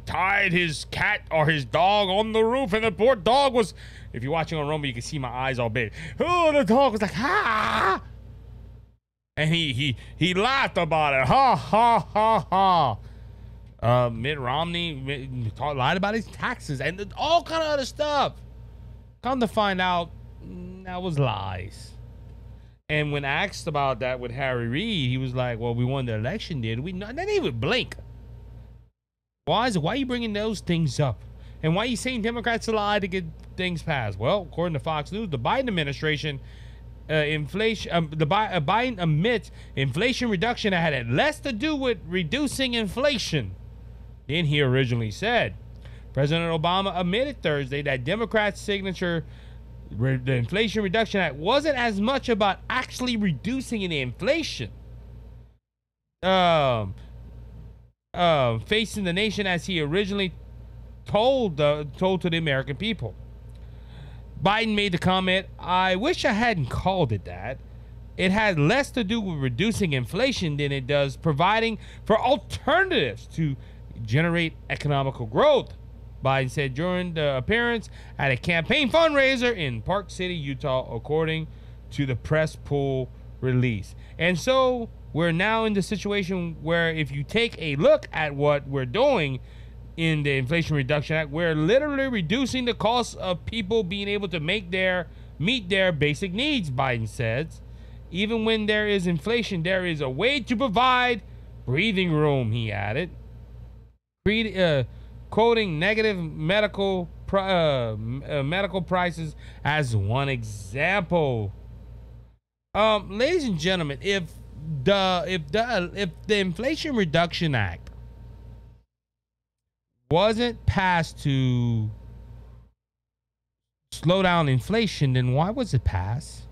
tied his cat or his dog on the roof, and the poor dog was, if you're watching on Rumble, you can see my eyes all big. Oh, the dog was like, ha! And he laughed about it. Ha, ha, ha, ha. Mitt Romney lied about his taxes and all kind of other stuff. Come to find out, that was lies. And when asked about that with Harry Reid, he was like, well, we won the election, did we? Not even blink. Why are you bringing those things up? And why are you saying Democrats lie to get things passed? Well, according to Fox News, the Biden administration, Biden admits Inflation Reduction Act had less to do with reducing inflation than he originally said. President Obama admitted Thursday that Democrats' signature, the Inflation Reduction Act, wasn't as much about actually reducing the inflation facing the nation as he originally told to the American people. Biden made the comment, I wish I hadn't called it that. It had less to do with reducing inflation than it does providing for alternatives to generate economical growth, Biden said during the appearance at a campaign fundraiser in Park City, Utah, according to the press pool release. And so we're now in the situation where if you take a look at what we're doing in the Inflation Reduction Act, we're literally reducing the cost of people being able to meet their basic needs, Biden says. Even when there is inflation, there is a way to provide breathing room, he added. Quoting negative medical prices as one example. Ladies and gentlemen, if the Inflation Reduction Act wasn't passed to slow down inflation, then why was it passed?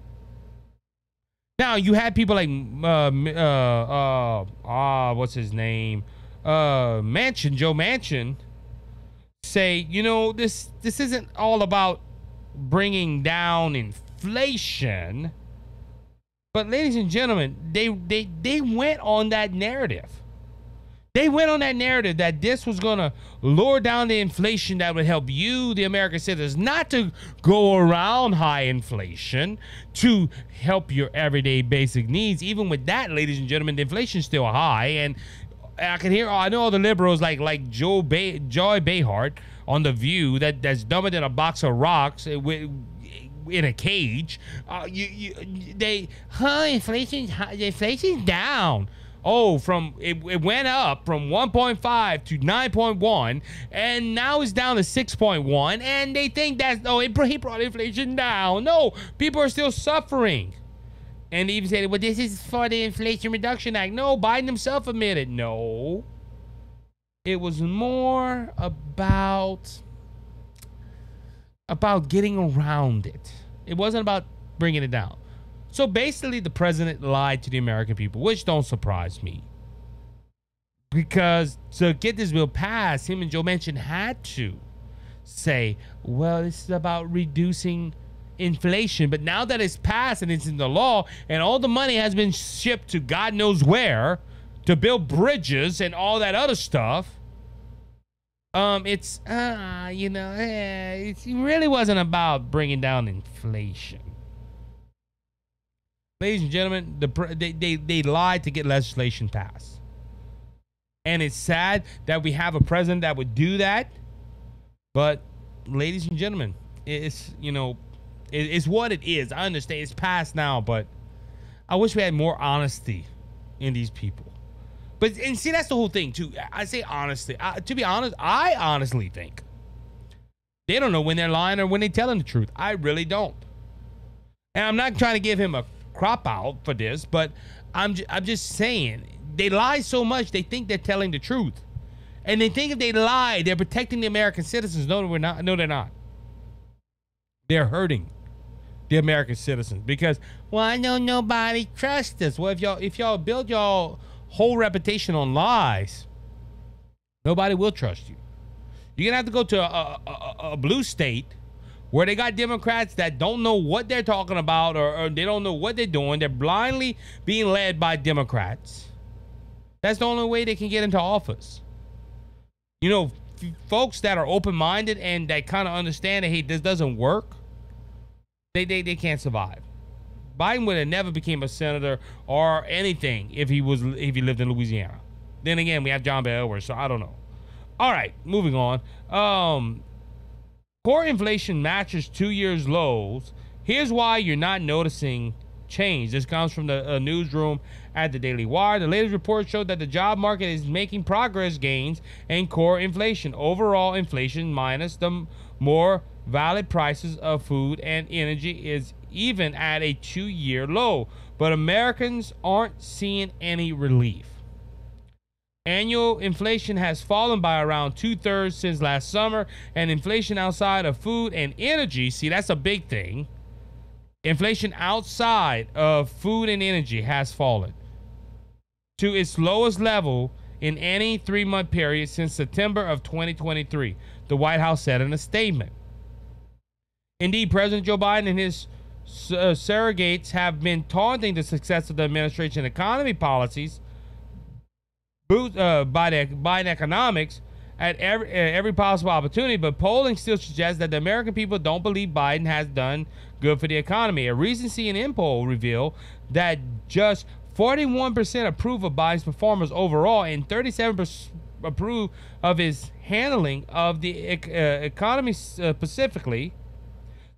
Now you had people like what's his name? Joe Manchin say, you know, this isn't all about bringing down inflation. But ladies and gentlemen, they went on that narrative. They went on that narrative that this was going to lower down the inflation that would help you, the American citizens, not to go around high inflation, to help your everyday basic needs. Even with that, ladies and gentlemen, the inflation's still high. And I know all the liberals like Joy Behar on The View that's dumber than a box of rocks in a cage. Inflation's down. Oh, it went up from 1.5 to 9.1, and now it's down to 6.1, and they think he brought inflation down. No, people are still suffering. And they even said, well, this is for the Inflation Reduction Act. No, Biden himself admitted, no. It was more about getting around it. It wasn't about bringing it down. So basically, the president lied to the American people, which don't surprise me. Because to get this bill passed, him and Joe Manchin had to say, well, this is about reducing inflation. But now that it's passed and it's in the law and all the money has been shipped to God knows where to build bridges and all that other stuff, it really wasn't about bringing down inflation. Ladies and gentlemen, they lied to get legislation passed. And it's sad that we have a president that would do that. But, ladies and gentlemen, it's, it's what it is. I understand it's past now, but I wish we had more honesty in these people. But, and see, that's the whole thing, too. I say honesty. To be honest, I honestly think they don't know when they're lying or when they're telling the truth. I really don't. And I'm not trying to give him a crop out for this, but I'm just saying, they lie so much, they think they're telling the truth. And they think if they lie, they're protecting the American citizens. No, we're not. No, they're not. They're hurting the American citizens because, well, I know nobody trusts us. Well, if y'all build y'all whole reputation on lies, nobody will trust you. You're gonna have to go to a blue state where they got Democrats that don't know what they're talking about or they don't know what they're doing. They're blindly being led by Democrats. That's the only way they can get into office. Folks that are open-minded and that kind of understand that, hey, this doesn't work, they can't survive. Biden would have never became a senator or anything if he lived in Louisiana. Then again, we have John Bel Edwards, so I don't know. All right, moving on. Core inflation matches 2 years lows. Here's why you're not noticing change. This comes from the newsroom at the Daily Wire. The latest report showed that the job market is making progress gains in core inflation. Overall inflation minus the more valid prices of food and energy is even at a 2-year low, but Americans aren't seeing any relief. Annual inflation has fallen by around 2/3 since last summer, and inflation outside of food and energy, see, that's a big thing. Inflation outside of food and energy has fallen to its lowest level in any 3-month period since September of 2023, the White House said in a statement. Indeed, President Joe Biden and his surrogates have been taunting the success of the administration's economy policies by the Biden economics at every possible opportunity, but polling still suggests that the American people don't believe Biden has done good for the economy. A recent CNN poll revealed that just 41% approve of Biden's performance overall and 37% approve of his handling of the economy specifically.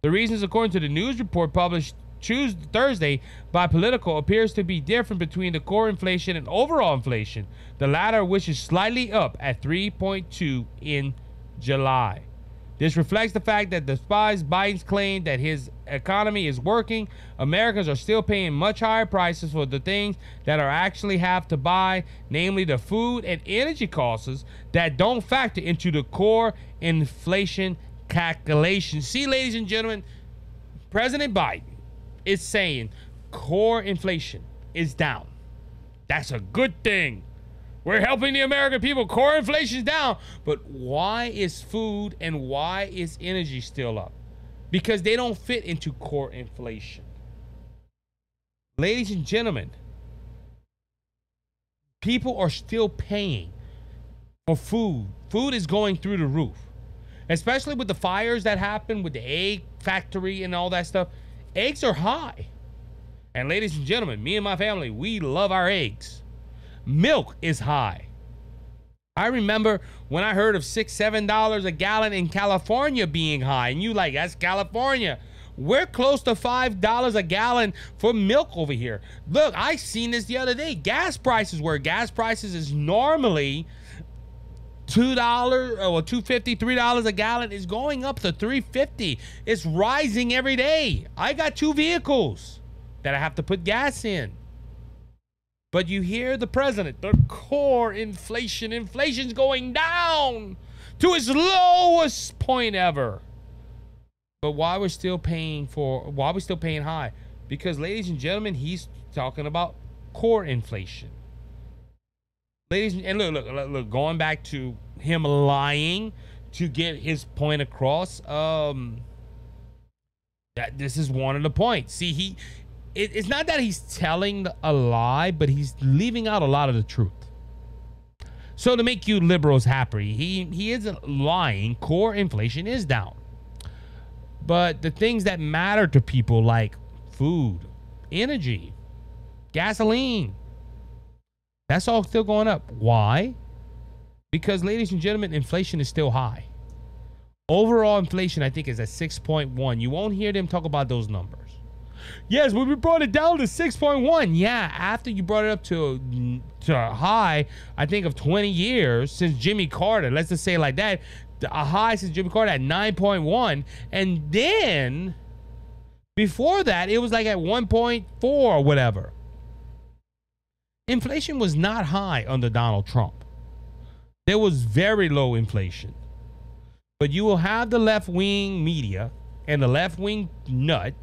The reasons, according to the news report published Thursday by Politico, appears to be different between the core inflation and overall inflation, the latter which is slightly up at 3.2 in July. This reflects the fact that despite Biden's claim that his economy is working, Americans are still paying much higher prices for the things that are actually have to buy, namely the food and energy costs that don't factor into the core inflation calculation. See, ladies and gentlemen, President Biden is saying core inflation is down. That's a good thing. We're helping the American people. Core inflation is down. But why is food and why is energy still up? Because they don't fit into core inflation. Ladies and gentlemen, people are still paying for food. Food is going through the roof. Especially with the fires that happened with the egg factory and all that stuff. Eggs are high. And ladies and gentlemen, me and my family, we love our eggs. Milk is high. I remember when I heard of $6, $7 a gallon in California being high. And you like, that's California. We're close to $5 a gallon for milk over here. Look, I seen this the other day. Gas prices is normally $2 or $2.50, $3 a gallon is going up to $3.50. It's rising every day. I got 2 vehicles that I have to put gas in. But you hear the president, the core inflation's going down to its lowest point ever. But why we're still paying high? Because, ladies and gentlemen, he's talking about core inflation. Ladies and look, going back to him lying to get his point across, that this is one of the points. See, it's not that he's telling a lie, but he's leaving out a lot of the truth. So to make you liberals happy, he isn't lying. Core inflation is down. But the things that matter to people like food, energy, gasoline, that's all still going up. Why? Because, ladies and gentlemen, inflation is still high. Overall inflation, I think, is at 6.1. You won't hear them talk about those numbers. Yes, but we brought it down to 6.1. Yeah, after you brought it up to a high, I think, of 20 years since Jimmy Carter. Let's just say it like that. A high since Jimmy Carter at 9.1. And then, before that, it was like at 1.4 or whatever. Inflation was not high under Donald Trump. There was very low inflation. But you will have the left-wing media and the left-wing nut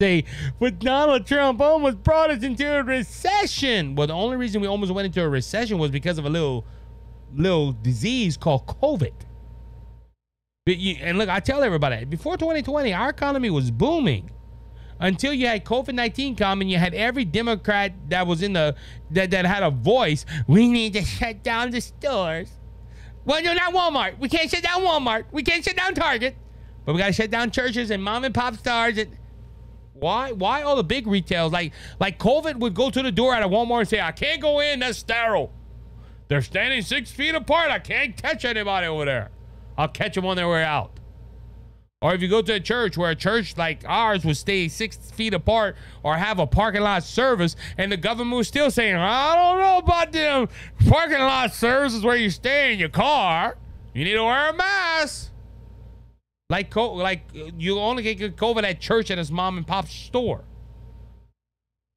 say, but Donald Trump almost brought us into a recession. Well, the only reason we almost went into a recession was because of a little disease called COVID. And look, I tell everybody, before 2020, our economy was booming. Until you had COVID-19 come and you had every Democrat that was in that had a voice, we need to shut down the stores. Well, no, not Walmart. We can't shut down Walmart. We can't shut down Target. But we got to shut down churches and mom and pop stores. And why all the big retails? Like COVID would go to the door at a Walmart and say, I can't go in. That's sterile. They're standing 6 feet apart. I can't touch anybody over there. I'll catch them on their way out. Or if you go to a church where a church like ours would stay 6 feet apart or have a parking lot service, and the government was still saying, I don't know about them parking lot services where you stay in your car. You need to wear a mask. Like you only get COVID at church and its mom and pop store.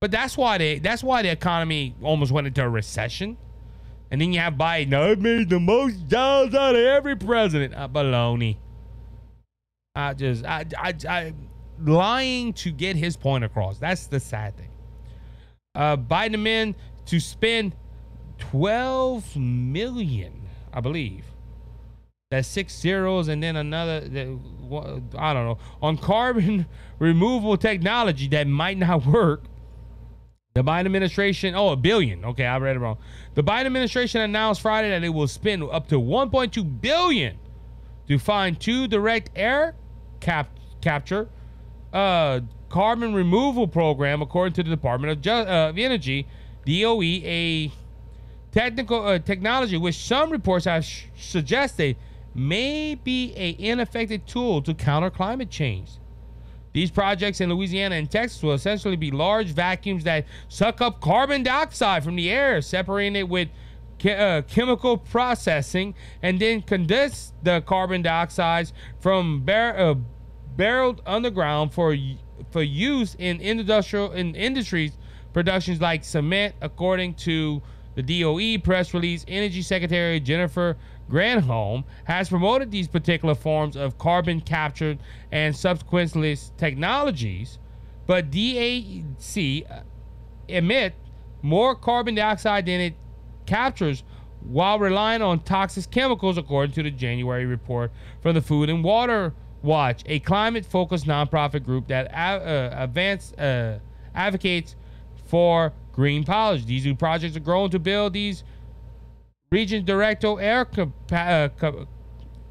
But that's why the economy almost went into a recession. And then you have Biden. I made the most dollars out of every president. Baloney. Lying to get his point across. That's the sad thing. Biden men to spend $12 million, I believe. That's 6 zeros and then another, I don't know, on carbon removal technology that might not work. The Biden administration, $1 billion. Okay, I read it wrong. The Biden administration announced Friday that it will spend up to $1.2 billion to find 2 direct air capture carbon removal program, according to the Department of Energy, DOE, a technology which some reports have suggested may be an ineffective tool to counter climate change. These projects in Louisiana and Texas will essentially be large vacuums that suck up carbon dioxide from the air, separating it with chemical processing, and then condense the carbon dioxide from barreled underground for use in industries productions like cement, according to the DOE press release. Energy Secretary Jennifer Granholm has promoted these particular forms of carbon capture and subsequently technologies, but DAC emit more carbon dioxide than it captures while relying on toxic chemicals, according to the January report from the Food and Water Watch, a climate-focused nonprofit group that advocates for green policy. These new projects are growing to build these region director air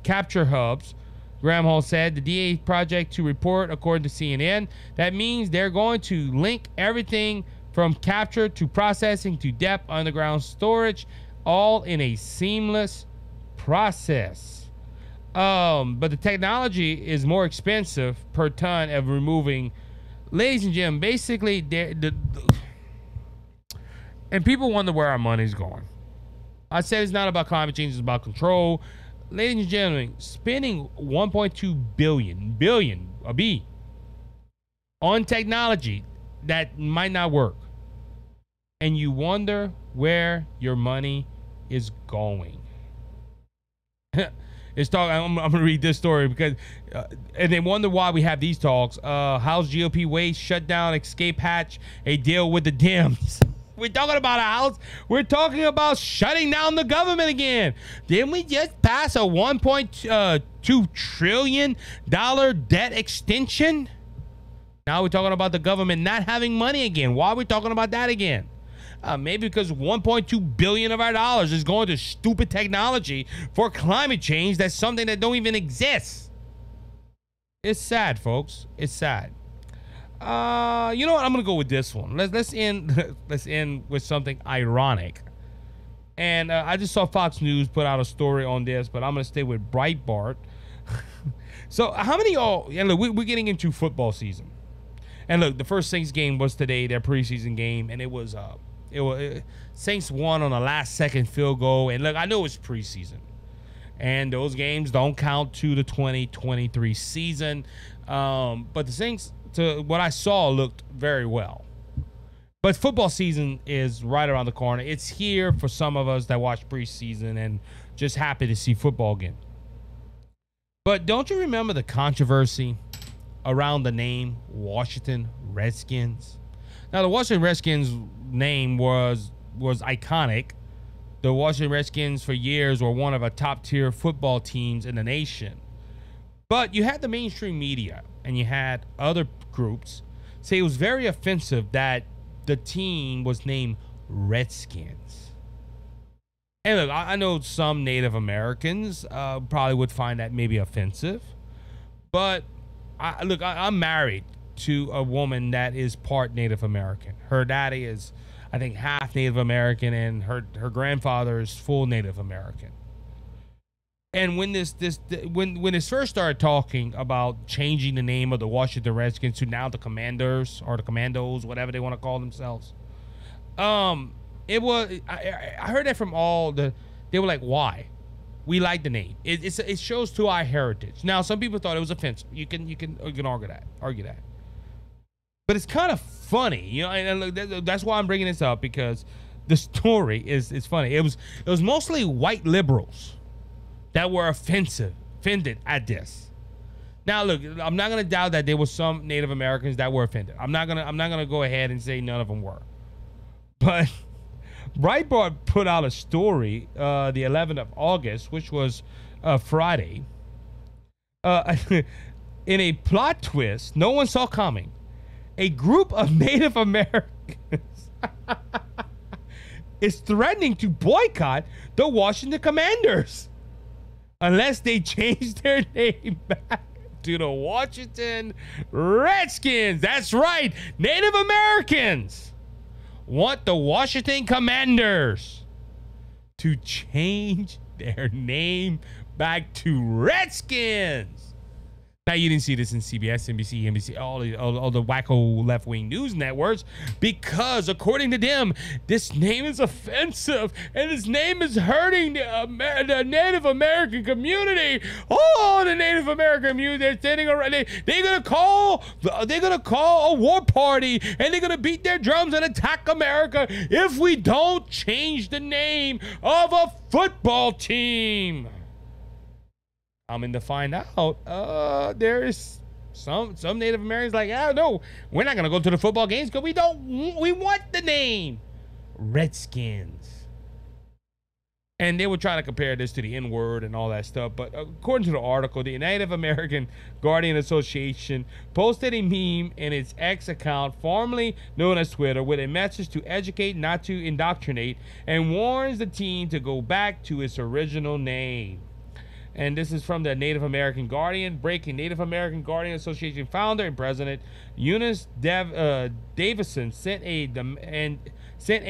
capture hubs. Granholm said the DA project to report, according to CNN. That means they're going to link everything from capture to processing to depth underground storage, all in a seamless process. But the technology is more expensive per ton of removing. Ladies and gentlemen, basically, and people wonder where our money's going. I said it's not about climate change, it's about control. Ladies and gentlemen, spending $1.2 billion on technology that might not work, and you wonder where your money is going. I'm gonna read this story because, and they wonder why we have these talks. House GOP waste shut down escape hatch, a deal with the Dems. We're talking about a house. We're talking about shutting down the government again. Didn't we just pass a $1.2 trillion debt extension? Now we're talking about the government not having money again. Why are we talking about that again? Maybe because $1.2 billion of our dollars is going to stupid technology for climate change. That's something that don't even exist. It's sad, folks. It's sad. You know what? I'm gonna go with this one. Let's end with something ironic. And I just saw Fox News put out a story on this, but I'm going to stay with Breitbart. So how many of y'all, and look, we're getting into football season. And look, the first Saints game was today, their preseason game, and it was Saints won on a last-second field goal. And look, I know it's preseason, and those games don't count to the 2023 season. But the Saints, to what I saw, looked very well. But football season is right around the corner. It's here for some of us that watch preseason and just happy to see football again. But don't you remember the controversy around the name Washington Redskins? Now, the Washington Redskins name was iconic. The Washington Redskins for years were one of the top-tier football teams in the nation. But you had the mainstream media and you had other groups say it was very offensive that the team was named Redskins. And look, I know some Native Americans probably would find that maybe offensive. But I'm married to a woman that is part Native American. Her daddy is, I think, half Native American, and her grandfather is full Native American. And when when this first started talking about changing the name of the Washington Redskins to now the Commanders or the Commandos, whatever they want to call themselves, it was I heard that from all the. They were like, "Why? We like the name. It shows to our heritage." Now, some people thought it was offensive. You can argue that. But it's kind of funny, you know. And look, that's why I'm bringing this up, because the story is funny. It was mostly white liberals that were offended at this. Now, look, I'm not gonna doubt that there were some Native Americans that were offended. I'm not gonna go ahead and say none of them were. But Breitbart put out a story the 11th of August, which was Friday. In a plot twist no one saw coming, a group of Native Americans is threatening to boycott the Washington Commanders unless they change their name back to the Washington Redskins. That's right. Native Americans want the Washington Commanders to change their name back to Redskins. Now, you didn't see this in CBS, NBC, NBC, all the wacko left-wing news networks, because according to them, this name is offensive and this name is hurting the Native American community. Oh, the Native American community, they're standing around. They're gonna call a war party, and they're gonna beat their drums and attack America if we don't change the name of a football team. I'm in to find out there is some Native Americans like, no, we're not gonna go to the football games because we want the name Redskins. And they were trying to compare this to the N-word and all that stuff. But according to the article, the Native American Guardian Association posted a meme in its X account, formerly known as Twitter, with a message to educate, not to indoctrinate, and warns the team to go back to its original name. And this is from the Native American Guardian. Breaking: Native American Guardian Association founder and president Eunice Davison sent a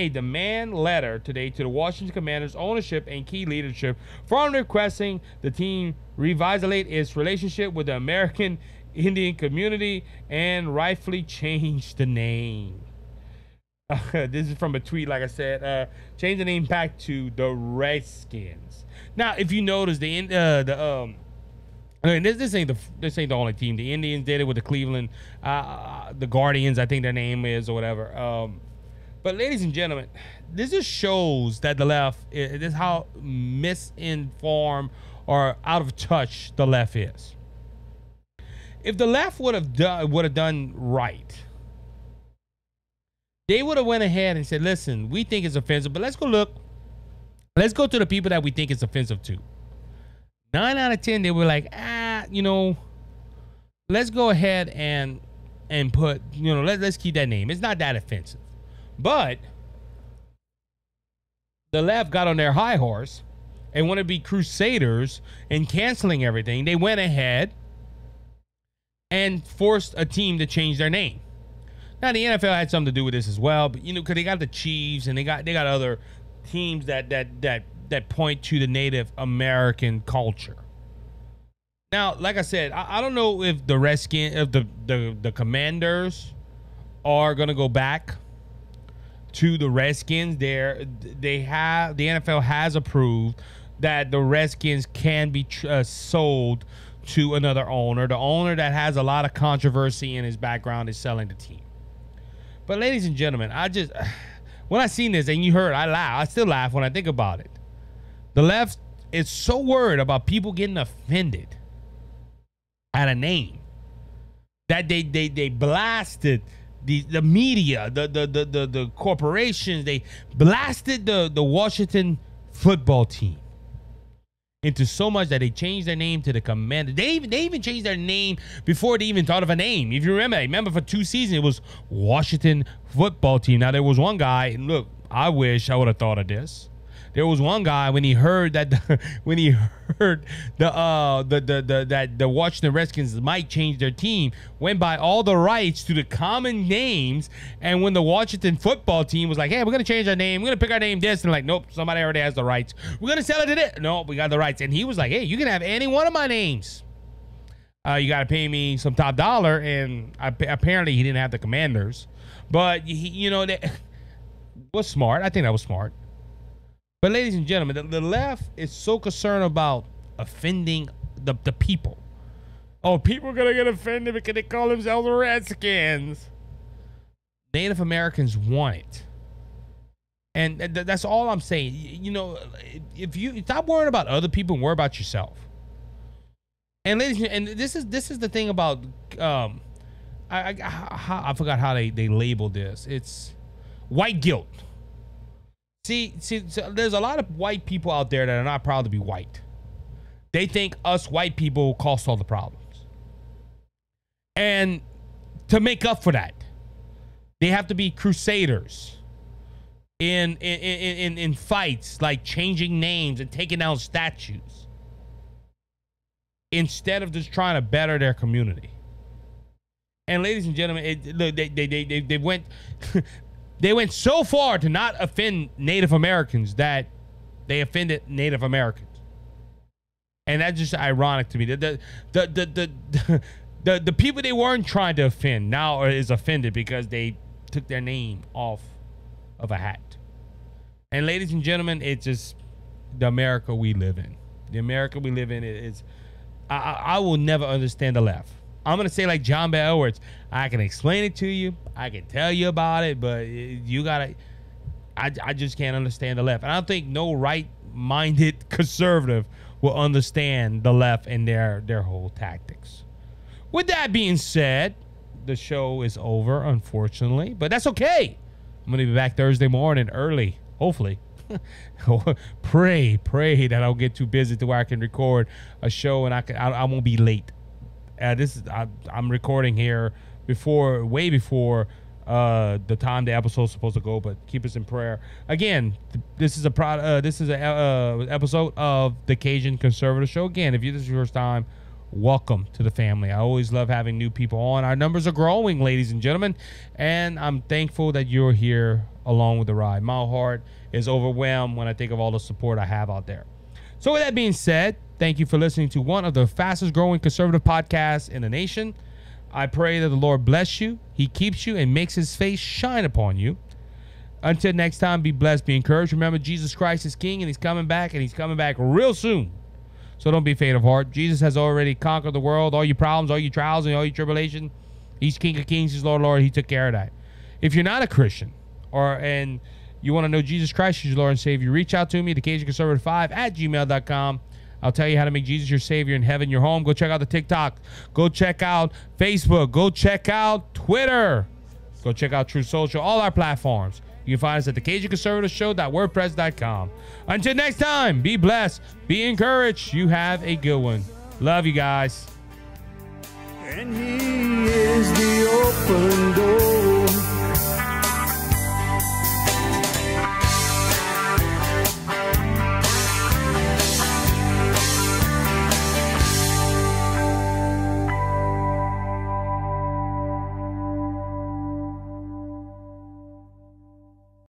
demand letter today to the Washington Commanders ownership and key leadership, formally requesting the team revitalize its relationship with the American Indian community and rightfully change the name. This is from a tweet, like I said. Change the name back to the Redskins. Now, if you notice, this ain't the only team. The Indians did it with the Cleveland, the Guardians, I think their name is, or whatever. But ladies and gentlemen, this just shows that the left, this is how misinformed or out of touch the left is. If the left would have done right, they would have went ahead and said, listen, we think it's offensive, but let's go look. Let's go to the people that we think it's offensive to. 9 out of 10, they were like, let's go ahead and put, let's keep that name. It's not that offensive. But the left got on their high horse and want to be crusaders and canceling everything. They went ahead and forced a team to change their name. Now, the NFL had something to do with this as well, but because they got the Chiefs and they got other teams that point to the Native American culture. Now, like I said, I don't know if the Redskins, if the Commanders are gonna go back to the Redskins. The NFL has approved that the Redskins can be sold to another owner. The owner that has a lot of controversy in his background is selling the team. But ladies and gentlemen, when I seen this, and you heard, I laugh. I still laugh when I think about it. The left is so worried about people getting offended at a name that they blasted the media, the corporations. They blasted the Washington football team into so much that they changed their name to the Commander. They even changed their name before they even thought of a name. If you remember for 2 seasons, it was Washington football team. Now, there was one guy, and look, I wish I would have thought of this. There was one guy when he heard that the Washington Redskins might change their team, went by all the rights to the common names, and when the Washington football team was like, "Hey, we're gonna change our name, we're gonna pick our name this," and like, "Nope, somebody already has the rights. We're gonna sell it to this." No, we got the rights, and he was like, "Hey, you can have any one of my names. You got to pay me some top dollar." And apparently, he didn't have the Commanders, but that was smart. I think that was smart. But ladies and gentlemen, the left is so concerned about offending the people. Oh, people are going to get offended because they call themselves Redskins. Native Americans want it. And that's all I'm saying. If you stop worrying about other people and worry about yourself. And ladies and this is the thing about I forgot how they labeled this. It's white guilt. See, so there's a lot of white people out there that are not proud to be white. They think us white people caused all the problems. And to make up for that, they have to be crusaders in fights, like changing names and taking down statues, instead of just trying to better their community. And ladies and gentlemen, they went they went so far to not offend Native Americans that they offended Native Americans. And that's just ironic to me. The people they weren't trying to offend now is offended because they took their name off of a hat. And ladies and gentlemen, it's just the America we live in. The America we live in is, I will never understand the left. I'm going to say like John Bell Edwards, I can explain it to you, I can tell you about it, but you got to, I just can't understand the left. And I don't think no right-minded conservative will understand the left and their whole tactics. With that being said, the show is over, unfortunately, but that's okay. I'm going to be back Thursday morning early, hopefully. pray that I don't get too busy to where I can record a show and I won't be late. I'm recording here way before the time the episode's supposed to go, but keep us in prayer. Again, this is a episode of the Cajun Conservative Show. Again, if this is your first time, welcome to the family. I always love having new people on. Our numbers are growing, ladies and gentlemen, and I'm thankful that you're here along with the ride. My heart is overwhelmed when I think of all the support I have out there. So with that being said, thank you for listening to one of the fastest growing conservative podcasts in the nation. I pray that the Lord bless you, He keeps you, and makes His face shine upon you. Until next time, be blessed, be encouraged. Remember, Jesus Christ is King, and He's coming back, and He's coming back real soon. So don't be faint of heart. Jesus has already conquered the world, all your problems, all your trials, and all your tribulation. He's King of Kings, He's Lord of Lords. He took care of that. If you're not a Christian, and you want to know Jesus Christ as your Lord and Savior, reach out to me, thecajunconservative5@gmail.com. I'll tell you how to make Jesus your Savior in heaven, your home. Go check out the TikTok. Go check out Facebook. Go check out Twitter. Go check out True Social, all our platforms. You can find us at thecajunconservativeshow.wordpress.com. Until next time, be blessed, be encouraged. You have a good one. Love you guys. And He is the open door.